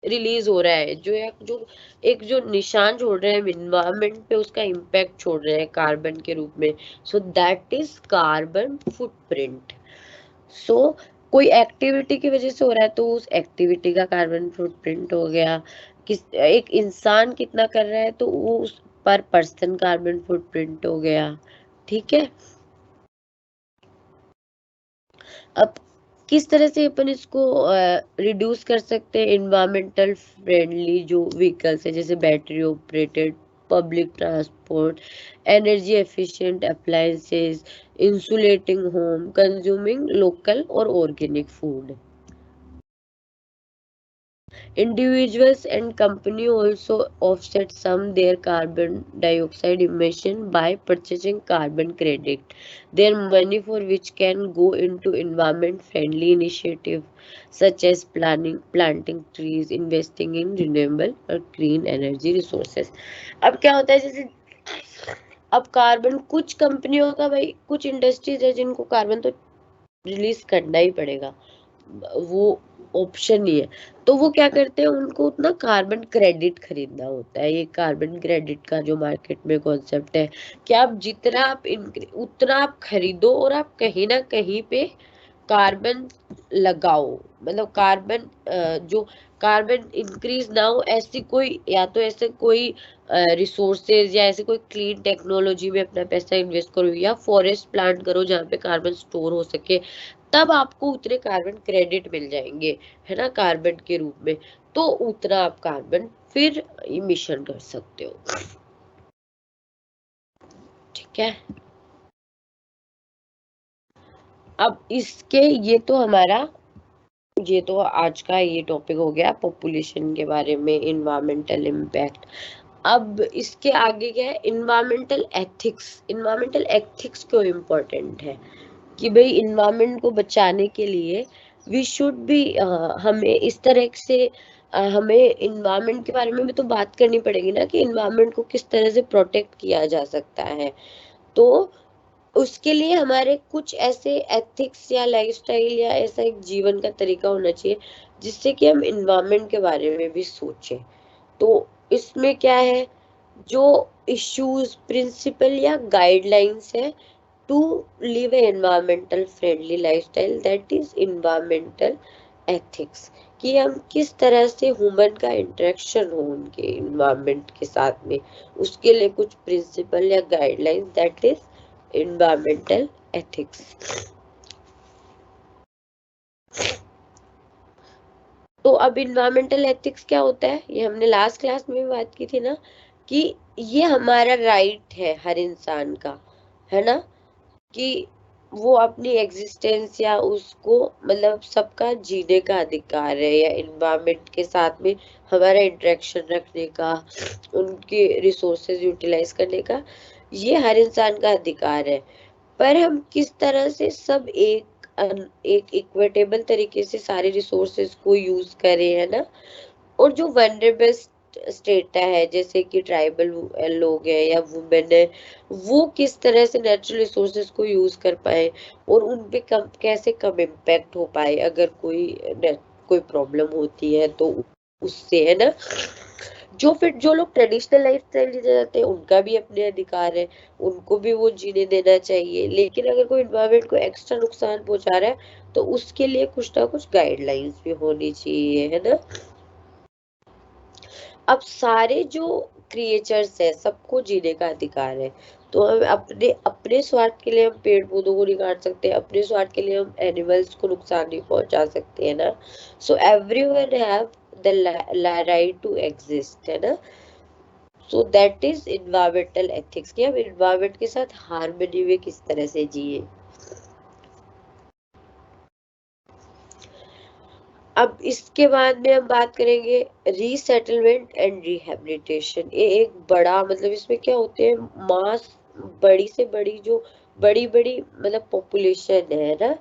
Speaker 2: रिलीज हो रहा है, जो निशान छोड़ रहे हैं इन्वायरमेंट पे, उसका इम्पैक्ट छोड़ रहे हैं कार्बन के रूप में, so that is carbon footprint. So कोई एक्टिविटी की वजह से हो रहा है तो उस एक्टिविटी का कार्बन फुटप्रिंट हो गया। एक इंसान कितना कर रहा है तो वो उस पर पर्सन कार्बन फुटप्रिंट हो गया। ठीक है। अब किस तरह से अपन इसको रिड्यूस कर सकते हैं, इन्वायरमेंटल फ्रेंडली जो व्हीकल्स है जैसे battery operated public transport, energy efficient appliances, insulating home, consuming local और organic food. Individuals and company also offset some their carbon dioxide emission by purchasing carbon credit. Their money for which can go into environment friendly initiative such as planting trees, investing in renewable और green energy resources. अब क्या होता है जैसे अब carbon कुछ कंपनियों का भाई कुछ इंडस्ट्रीज है जिनको कार्बन तो रिलीज करना ही पड़ेगा, वो ऑप्शन नहीं है, तो वो क्या करते हैं उनको उतना कार्बन क्रेडिट खरीदना होता है। ये कार्बन क्रेडिट का जो मार्केट में कॉन्सेप्ट है कि आप जितना आप उतना आप खरीदो और आप कहीं ना कहीं पे कार्बन लगाओ, मतलब कार्बन जो कार्बन इंक्रीज ना हो ऐसी कोई, या तो ऐसे कोई रिसोर्सेज या ऐसे कोई क्लीन टेक्नोलॉजी में अपना पैसा इन्वेस्ट करो या फॉरेस्ट प्लांट करो जहाँ पे कार्बन स्टोर हो सके, तब आपको उतने कार्बन क्रेडिट मिल जाएंगे, है ना, कार्बन के रूप में, तो उतना आप कार्बन फिर इमिशन कर सकते हो। ठीक है, अब इसके ये तो आज का ये टॉपिक हो गया पॉपुलेशन के बारे में, इन्वायरमेंटल इम्पैक्ट। अब इसके आगे क्या है, इन्वायरमेंटल एथिक्स। इन्वायरमेंटल एथिक्स क्यों इम्पोर्टेंट है कि भाई इन्वायरमेंट को बचाने के लिए वी शुड बी, हमें इस तरह से हमें इन्वायरमेंट के बारे में भी तो बात करनी पड़ेगी ना कि इन्वायरमेंट को किस तरह से प्रोटेक्ट किया जा सकता है। तो उसके लिए हमारे कुछ ऐसे एथिक्स या लाइफस्टाइल या ऐसा एक जीवन का तरीका होना चाहिए जिससे कि हम इन्वायरमेंट के बारे में भी सोचें। तो इसमें क्या है, जो इश्यूज प्रिंसिपल या गाइडलाइंस है to live a environmental friendly lifestyle, that is environmental ethics, कि हम किस तरह से ह्यूमन का इंटरेक्शन हो उनके इन्वायरमेंट के साथ में, उसके लिए कुछ प्रिंसिपल या guidelines, that is environmental ethics. तो अब इन्वायरमेंटल एथिक्स क्या होता है, ये हमने लास्ट क्लास में भी बात की थी ना, कि ये हमारा राइट है हर इंसान का, है ना, कि वो अपनी एग्जिस्टेंस या उसको मतलब सबका जीने का अधिकार है, या इन्वायरमेंट के साथ में हमारा इंटरेक्शन रखने का, उनके रिसोर्सेज यूटिलाइज करने का, ये हर इंसान का अधिकार है। पर हम किस तरह से सब एक इक्विटेबल तरीके से सारे रिसोर्सेज को यूज करें, है ना, और जो वनरेबल स्टेट है जैसे कि ट्राइबल लोग हैं या वुमेन है, वो किस तरह से नेचुरल रिसोर्सेज को यूज कर पाए और उन पे कैसे कम इम्पैक्ट हो पाए अगर कोई प्रॉब्लम होती है तो उससे, है ना। जो लोग ट्रेडिशनल लाइफ स्टाइल जीने जाते हैं उनका भी अपने अधिकार है, उनको भी वो जीने देना चाहिए, लेकिन अगर कोई इन्वायरमेंट को एक्स्ट्रा नुकसान पहुंचा रहा है तो उसके लिए कुछ ना कुछ गाइडलाइंस भी होनी चाहिए, है ना। अब सारे जो क्रिएचर्स है सबको जीने का अधिकार है, तो हम अपने अपने स्वार्थ के लिए हम पेड़ पौधों को नहीं काट सकते, अपने स्वार्थ के लिए हम एनिमल्स को नुकसान नहीं पहुंचा सकते, है ना। So everyone have the right to exist, है ना। So that is environmental ethics, कि हम इन्वायरमेंट के साथ हार्मनी में किस तरह से जिए। अब इसके बाद में हम बात करेंगे रीसेटलमेंट एंड रिहेबिलिटेशन। ये एक बड़ा मतलब इसमें क्या होते हैं, मास बड़ी से बड़ी जो बड़ी बड़ी मतलब पॉपुलेशन है ना,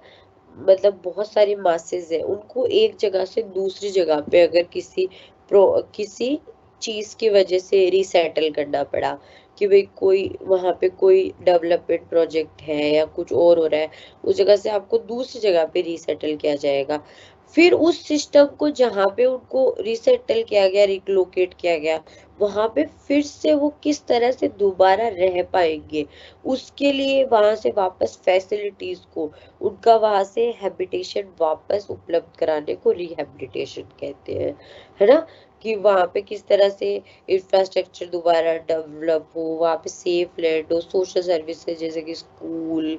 Speaker 2: मतलब बहुत सारी मासेस है, उनको एक जगह से दूसरी जगह पे अगर किसी चीज की वजह से रीसेटल करना पड़ा, कि भाई कोई वहां पे कोई डेवलपमेंट प्रोजेक्ट है या कुछ और हो रहा है, उस जगह से आपको दूसरी जगह पे रीसेटल किया जाएगा, फिर उस सिस्टम को जहाँ पे उनको रिसेटल किया गया, रिलोकेट किया गया, वहां पे फिर से वो किस तरह से दोबारा रह पाएंगे, उसके लिए वहां से वापस फैसिलिटीज को, उनका वहां से हैबिटेशन वापस उपलब्ध कराने को रिहैबिलिटेशन कहते हैं, है ना। कि वहां पे किस तरह से इंफ्रास्ट्रक्चर दोबारा डेवलप हो, वहां पे सेफ लैंड हो, सोशल सर्विसेज जैसे कि स्कूल,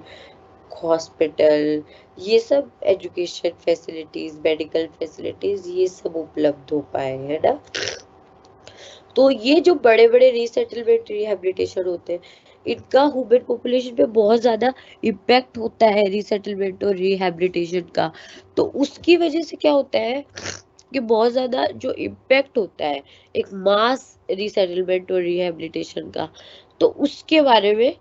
Speaker 2: हॉस्पिटल, ये सब एजुकेशन फैसिलिटीज, मेडिकल फैसिलिटीज, ये सब उपलब्ध हो पाए, है ना। तो ये जो बड़े बड़े रीसेटलमेंट रिहेबिलिटेशन होते हैं, इनका ह्यूमन पॉपुलेशन पे बहुत ज्यादा इम्पैक्ट होता है, रीसेटलमेंट और रिहेबिलिटेशन का। तो उसकी वजह से क्या होता है कि बहुत ज़्यादा जो इम्पैक्ट होता है एक मास रिसेटलमेंट और रिहेबिलिटेशन का, तो उसके बारे में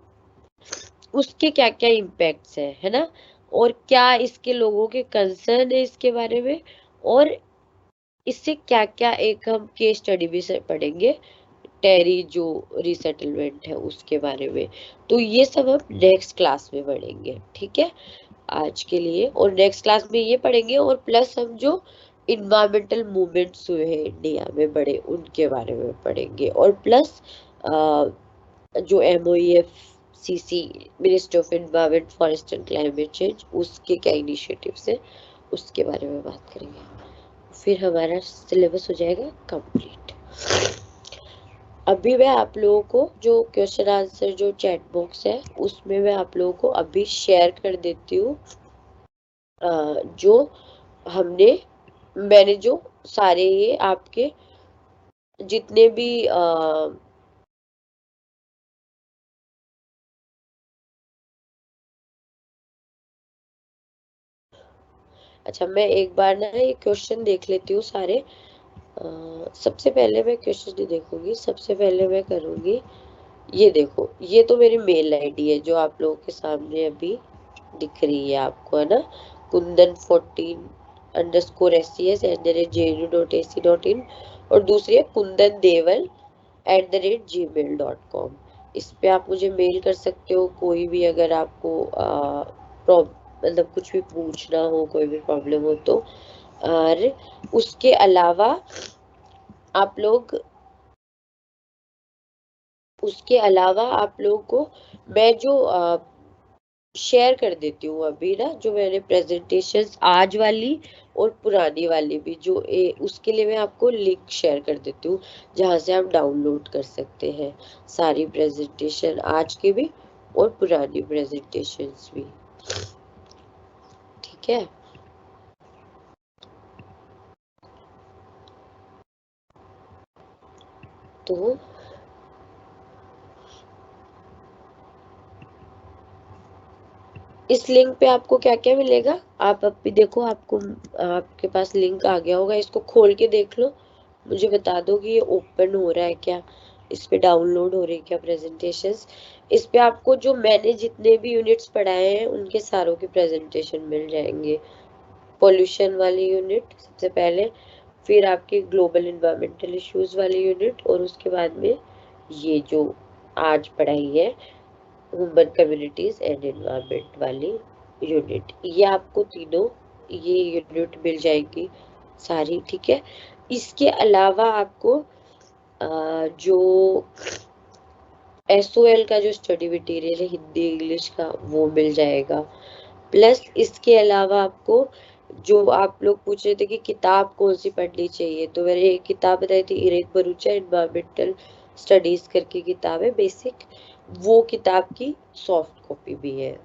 Speaker 2: उसके क्या क्या इम्पैक्ट्स है ना, और क्या इसके लोगों के कंसर्न है इसके बारे में, और इससे क्या क्या एक हम केस स्टडी भी से पढ़ेंगे टेरी जो रिसेटलमेंट है उसके बारे में। तो ये सब हम नेक्स्ट क्लास में पढ़ेंगे, ठीक है आज के लिए। और नेक्स्ट क्लास में ये पढ़ेंगे, और प्लस हम जो इन्वायरमेंटल मूवमेंट्स हुए हैं इंडिया में बड़े उनके बारे में पढ़ेंगे, और प्लस जो MOEFCC ministry of environment forest and climate change उसके क्या इनिशिएटिव्स है उसके बारे में बात करेंगे। फिर हमारा सिलेबस हो जाएगा कंप्लीट। अभी मैं आप लोगों को जो क्वेश्चन आंसर जो चैट बॉक्स है उसमें मैं आप लोगों को अभी शेयर कर देती हूँ जो मैंने जो सारे ये आपके जितने भी अच्छा मैं एक बार ना ये क्वेश्चन देख लेती हूँ सारे। सबसे पहले मैं क्वेश्चन नहीं देखूंगी, सबसे पहले मैं करूंगी ये देखो, ये तो मेरी मेल आईडी है जो आप लोगों के सामने अभी दिख रही है आपको, है ना, kundan14_SCS@jnu.ac.in, और दूसरी है kundandeval@gmail.com। इस पे आप मुझे मेल कर सकते हो कोई भी, अगर आपको मतलब कुछ भी पूछना हो, कोई भी प्रॉब्लम हो तो। और उसके अलावा आप लोग आप लोगों को मैं जो शेयर कर देती हूँ अभी ना, जो मैंने प्रेजेंटेशंस आज वाली और पुरानी वाली भी जो उसके लिए मैं आपको लिंक शेयर कर देती हूँ जहाँ से आप डाउनलोड कर सकते हैं सारी प्रेजेंटेशन आज की भी और पुरानी प्रेजेंटेशंस भी, ठीक है। तो इस लिंक पे आपको क्या क्या मिलेगा, आप अभी देखो, आपको आपके पास लिंक आ गया होगा, इसको खोल के देख लो, मुझे बता दो कि ये ओपन हो रहा है क्या, इस पे डाउनलोड हो रही है क्या प्रेजेंटेशंस। इस पे आपको जो मैंने जितने भी यूनिट्स पढ़ाए हैं उनके सारों की प्रेजेंटेशन मिल जाएंगे। पोल्यूशन वाली यूनिट सबसे पहले, फिर आपकी ग्लोबल इन्वायरमेंटल इश्यूज वाली यूनिट, और उसके बाद में ये जो आज पढ़ाई है ह्यूमन कम्युनिटीज एंड एनवायरनमेंट वाली यूनिट, ये आपको तीनों ये यूनिट मिल जाएंगी सारी, ठीक है। इसके अलावा आपको जो SOL का जो स्टडी मटेरियल है हिंदी इंग्लिश का वो मिल जाएगा। प्लस इसके अलावा आपको जो आप लोग पूछ रहे थे कि किताब कौन सी पढ़नी चाहिए, तो मैंने एक किताब बताई थी, इरेक भरूचा इन्वायरमेंटल स्टडीज करके किताब है बेसिक, वो किताब की सॉफ्ट कॉपी भी है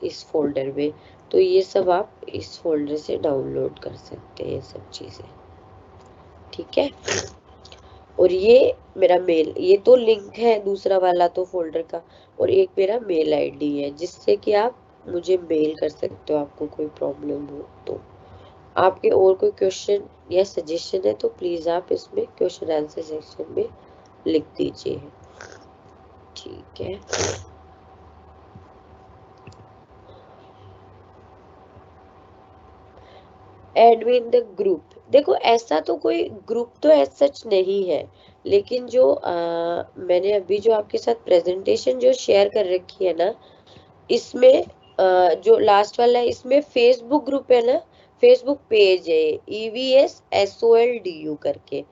Speaker 2: इस फोल्डर में, तो ये सब आप इस फोल्डर से डाउनलोड कर सकते हैं सब चीज़ें, ठीक है। और ये मेरा मेल, ये तो लिंक है दूसरा वाला तो फोल्डर का, और एक मेरा मेल आईडी है जिससे कि आप मुझे मेल कर सकते हो आपको कोई प्रॉब्लम हो तो। आपके और कोई क्वेश्चन या सजेशन है तो प्लीज़ आप इसमें क्वेश्चन आंसर सेक्शन में लिख दीजिए, ठीक है। एडमिन द ग्रुप, देखो ऐसा तो कोई ग्रुप तो ऐसा सच नहीं है, लेकिन जो मैंने अभी जो आपके साथ प्रेजेंटेशन जो शेयर कर रखी है ना, इसमें जो लास्ट वाला है इसमें फेसबुक ग्रुप है ना, फेसबुक पेज है EVSSOLDU करके,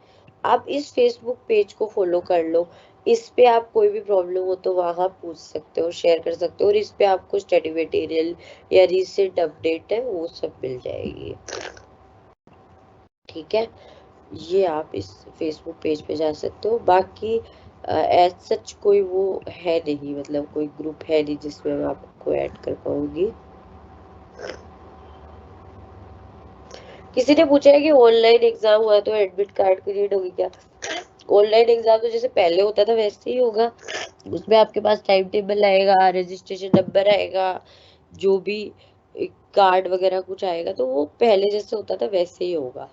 Speaker 2: आप इस फेसबुक पेज को फॉलो कर लो। इस पे आप कोई भी प्रॉब्लम हो तो वहां पूछ सकते हो, शेयर कर सकते हो, और इस पे आपको स्टडी मटेरियल या रिसेंट अपडेट है वो सब मिल जाएगी, ठीक है। ये आप इस फेसबुक पेज पे जा सकते हो। बाकी एज सच कोई वो है नहीं, मतलब कोई ग्रुप है नहीं जिसमें मैं आपको ऐड कर पाऊंगी। किसी ने पूछा है कि ऑनलाइन एग्जाम हुआ तो एडमिट कार्ड की नीड होगी क्या। ऑनलाइन एग्जाम तो जैसे पहले होता था वैसे ही होगा, उसमें आपके पास टाइम टेबल आएगा, रजिस्ट्रेशन नंबर आएगा, जो भी कार्ड वगैरह कुछ आएगा, तो वो पहले जैसे होता था वैसे ही होगा,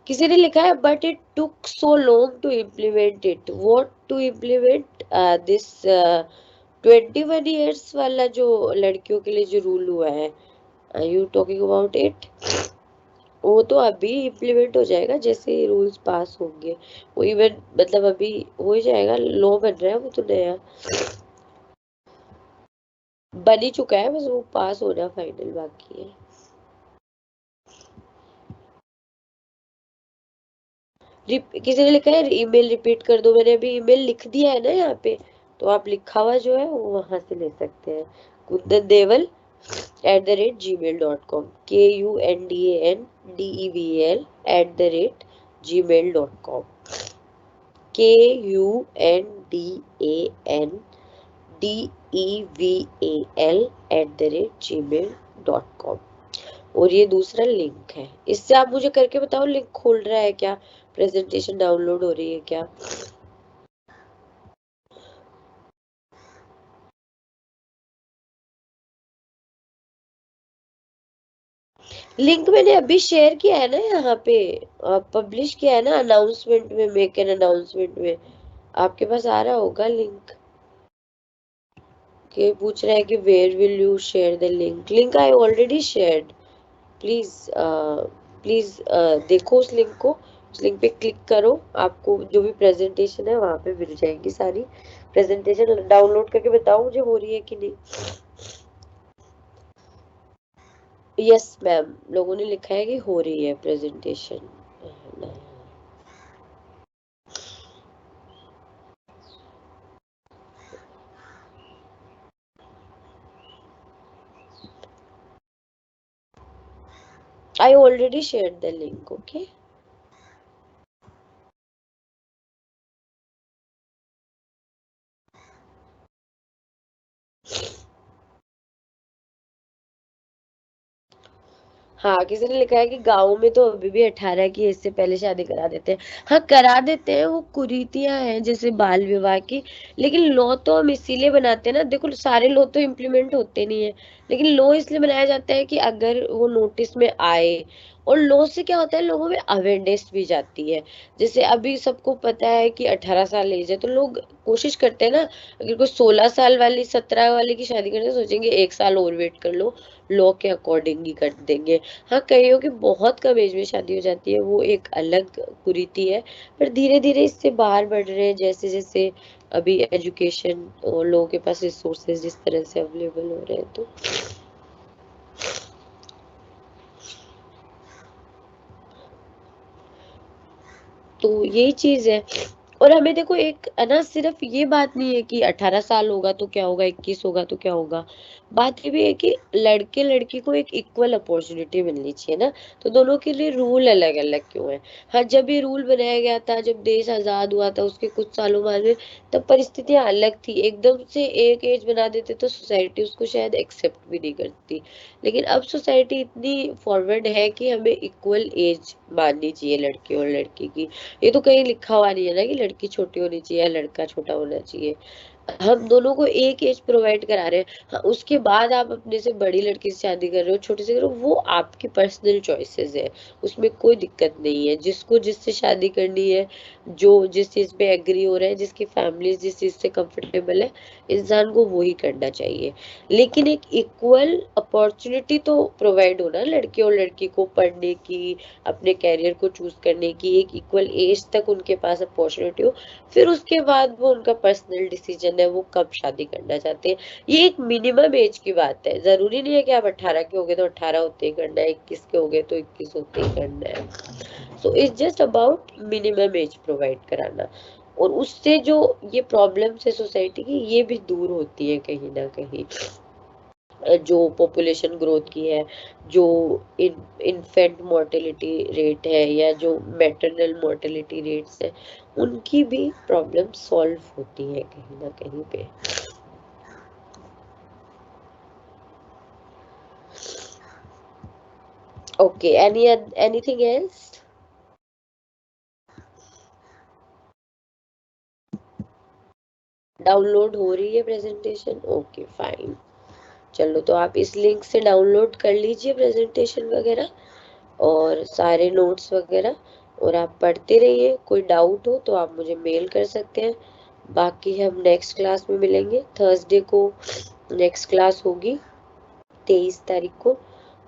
Speaker 2: किसी ने लिखा है but it took so long to implement it, what to implement this 21 years वाला जो लड़कियों के लिए जो रूल हुआ है, are you talking about it? वो तो अभी इम्प्लीमेंट हो जाएगा जैसे ही रूल्स पास होंगे, वो इवन मतलब अभी हो ही जाएगा, लॉ बन रहा है वो तो नया, बन ही चुका है, बस वो पास होना फाइनल बाकी है। किसी ने लिखा है ईमेल रिपीट कर दो, मैंने अभी ईमेल लिख दिया है ना यहाँ पे, तो आप लिखा हुआ जो है वो वहां से ले सकते हैं, kundandeval@gmail.com, KUNDANDEVL@gmail.com, KUNDANDEVAL@gmail.com। और ये दूसरा लिंक है, इससे आप मुझे करके बताओ लिंक खोल रहा है क्या, प्रेजेंटेशन डाउनलोड हो रही है क्या? लिंक मैंने अभी शेयर किया है ना यहाँ पे, पब्लिश किया है ना अनाउंसमेंट में, मेक एन अनाउंसमेंट में, आपके पास आ रहा होगा लिंक। कि पूछ रहा है कि where will you share the link, link I already shared, please please देखो उस लिंक को, उस लिंक पे क्लिक करो, आपको जो भी प्रेजेंटेशन है वहां पे मिल जाएगी सारी प्रेजेंटेशन, डाउनलोड करके बताओ मुझे हो रही है कि नहीं। यस मैम, लोगों ने लिखा है कि हो रही है presentation. I already shared the link, okay? हाँ, किसी ने लिखा है कि गाँव में तो अभी भी 18 की एज से पहले शादी करा देते हैं। हाँ, करा देते हैं, वो कुरीतियां हैं जैसे बाल विवाह की, लेकिन लॉ तो हम इसीलिए बनाते हैं ना, देखो सारे लॉ तो इम्प्लीमेंट होते नहीं है, लेकिन लॉ इसलिए बनाया जाता है कि अगर वो नोटिस में आए, और लॉ से क्या होता है लोगों में अवेयरनेस भी जाती है, जैसे अभी सबको पता है कि 18 साल एज है, तो लोग कोशिश करते हैं ना, अगर कोई 16 साल वाली 17 वाले की शादी करने सोचेंगे 1 साल और वेट कर लो, लॉ के अकॉर्डिंग ही कर देंगे। हाँ, कईयों की बहुत कम एज में शादी हो जाती है, वो एक अलग कुरीति है, पर धीरे धीरे इससे बाहर बढ़ रहे हैं जैसे जैसे अभी एजुकेशन और लोगों के पास रिसोर्सेज जिस तरह से अवेलेबल हो रहे हैं, तो यही चीज है। और हमें देखो एक है ना, सिर्फ ये बात नहीं है कि 18 साल होगा तो क्या होगा, 21 होगा तो क्या होगा, बात ये भी है कि लड़के लड़की को एक इक्वल अपॉर्चुनिटी मिलनी चाहिए ना, तो दोनों के लिए रूल अलग अलग क्यों है? हाँ, जब ये रूल बनाया गया था, जब देश आजाद हुआ था उसके कुछ सालों बाद में, तब परिस्थितियां अलग थी, एकदम से एक एज बना देते तो सोसाइटी उसको शायद एक्सेप्ट भी नहीं करती, लेकिन अब सोसाइटी इतनी फॉरवर्ड है कि हमें इक्वल एज माननी चाहिए लड़के और लड़की की, ये तो कहीं लिखा हुआ नहीं है ना कि लड़की छोटी होनी चाहिए या लड़का छोटा होना चाहिए, हम दोनों को एक एज प्रोवाइड करा रहे हैं। हाँ, उसके बाद आप अपने से बड़ी लड़की से शादी कर रहे हो, छोटी से कर रहे हो, वो आपकी पर्सनल चॉइसेस है, उसमें कोई दिक्कत नहीं है, जिसको जिससे शादी करनी है, जो जिस चीज पे एग्री हो रहा है, जिसकी फैमिली जिस चीज से कंफर्टेबल है, इंसान को वो ही करना चाहिए, लेकिन एक इक्वल अपॉर्चुनिटी तो प्रोवाइड होना लड़के और लड़की को पढ़ने की, अपने कैरियर को चूज करने की, एक इक्वल एज तक उनके पास अपॉर्चुनिटी हो, फिर उसके बाद वो उनका पर्सनल डिसीजन है वो कब शादी करना चाहते हैं, ये एक मिनिमम एज की बात है, जरूरी नहीं है कि आप 18 के हो गए तो 18 होते ही करना है, 21 के हो गए तो 21 होते ही करना है, so it's just about minimum age provide कराना, और उससे जो ये प्रॉब्लम्स है सोसाइटी की ये भी दूर होती है कहीं ना कहीं, जो पॉपुलेशन ग्रोथ की है, जो इन्फेंट मोर्टेलिटी रेट है, या जो मैटरनल मोर्टेलिटी रेट्स है, उनकी भी प्रॉब्लम सॉल्व होती है कहीं ना कहीं पे। Okay, anything else? डाउनलोड हो रही है प्रेजेंटेशन? ओके फाइन, चलो तो आप इस लिंक से डाउनलोड कर लीजिए प्रेजेंटेशन वगैरह और सारे नोट्स वगैरह, और आप पढ़ते रहिए। कोई डाउट हो तो आप मुझे मेल कर सकते हैं। बाकी हम नेक्स्ट क्लास में मिलेंगे। थर्सडे को नेक्स्ट क्लास होगी 23 तारीख को,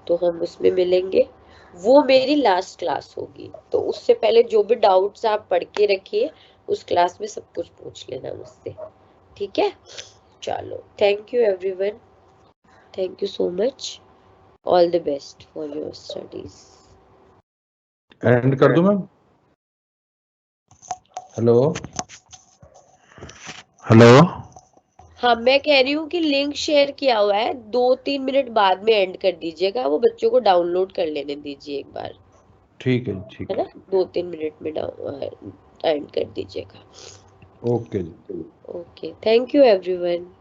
Speaker 2: तो हम उसमें मिलेंगे। वो मेरी लास्ट क्लास होगी, तो उससे पहले जो भी डाउट्स आप पढ़ के रखिए, उस क्लास में सब कुछ पूछ लेना मुझसे, ठीक है? चलो, thank you everyone, thank you so much, all the best for your studies.
Speaker 1: And कर दूं मैम? Hello hello.
Speaker 2: हाँ, मैं कह रही हूँ कि लिंक शेयर किया हुआ है, 2-3 मिनट बाद में एंड कर दीजिएगा। वो बच्चों को डाउनलोड कर लेने दीजिए एक बार,
Speaker 1: ठीक है ठीक
Speaker 2: है
Speaker 1: है।
Speaker 2: ना? 2-3 मिनट में एंड कर दीजिएगा।
Speaker 1: ओके जी।
Speaker 2: Okay, thank you everyone.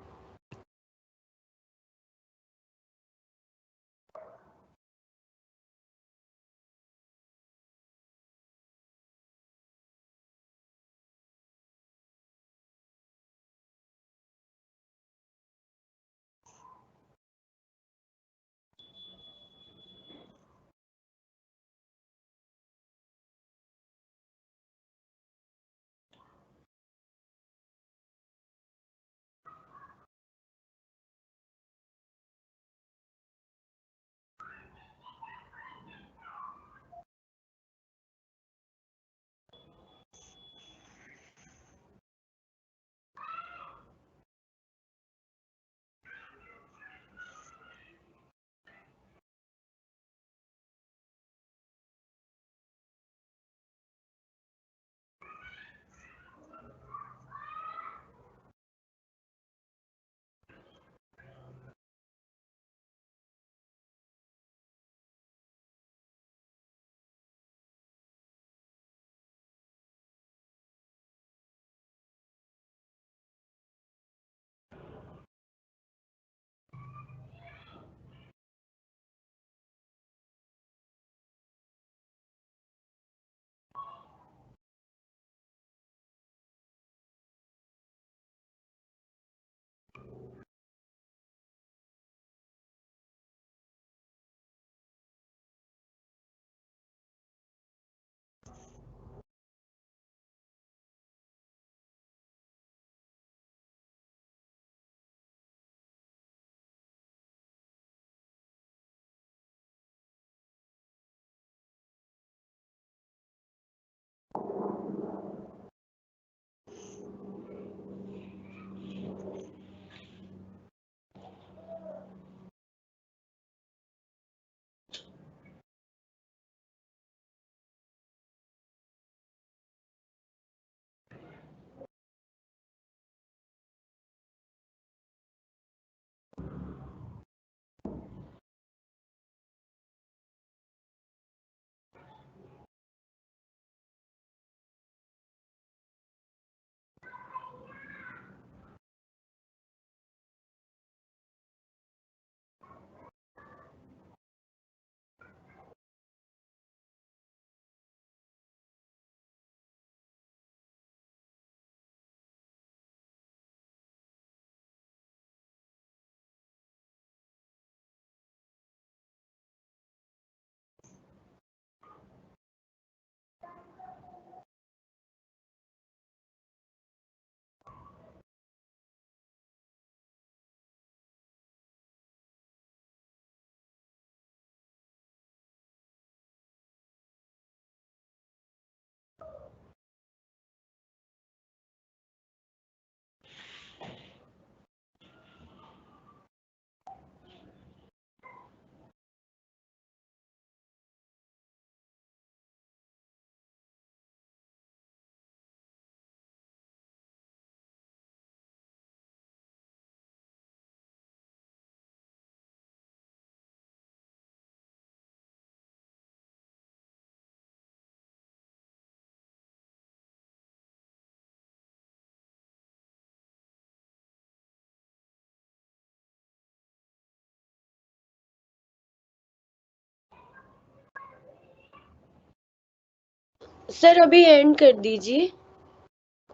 Speaker 2: Sir अभी एंड कर दीजिए,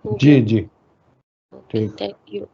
Speaker 2: हो
Speaker 1: जी
Speaker 2: गया?
Speaker 1: जी
Speaker 2: ओके,
Speaker 1: ठीक।
Speaker 2: Thank you.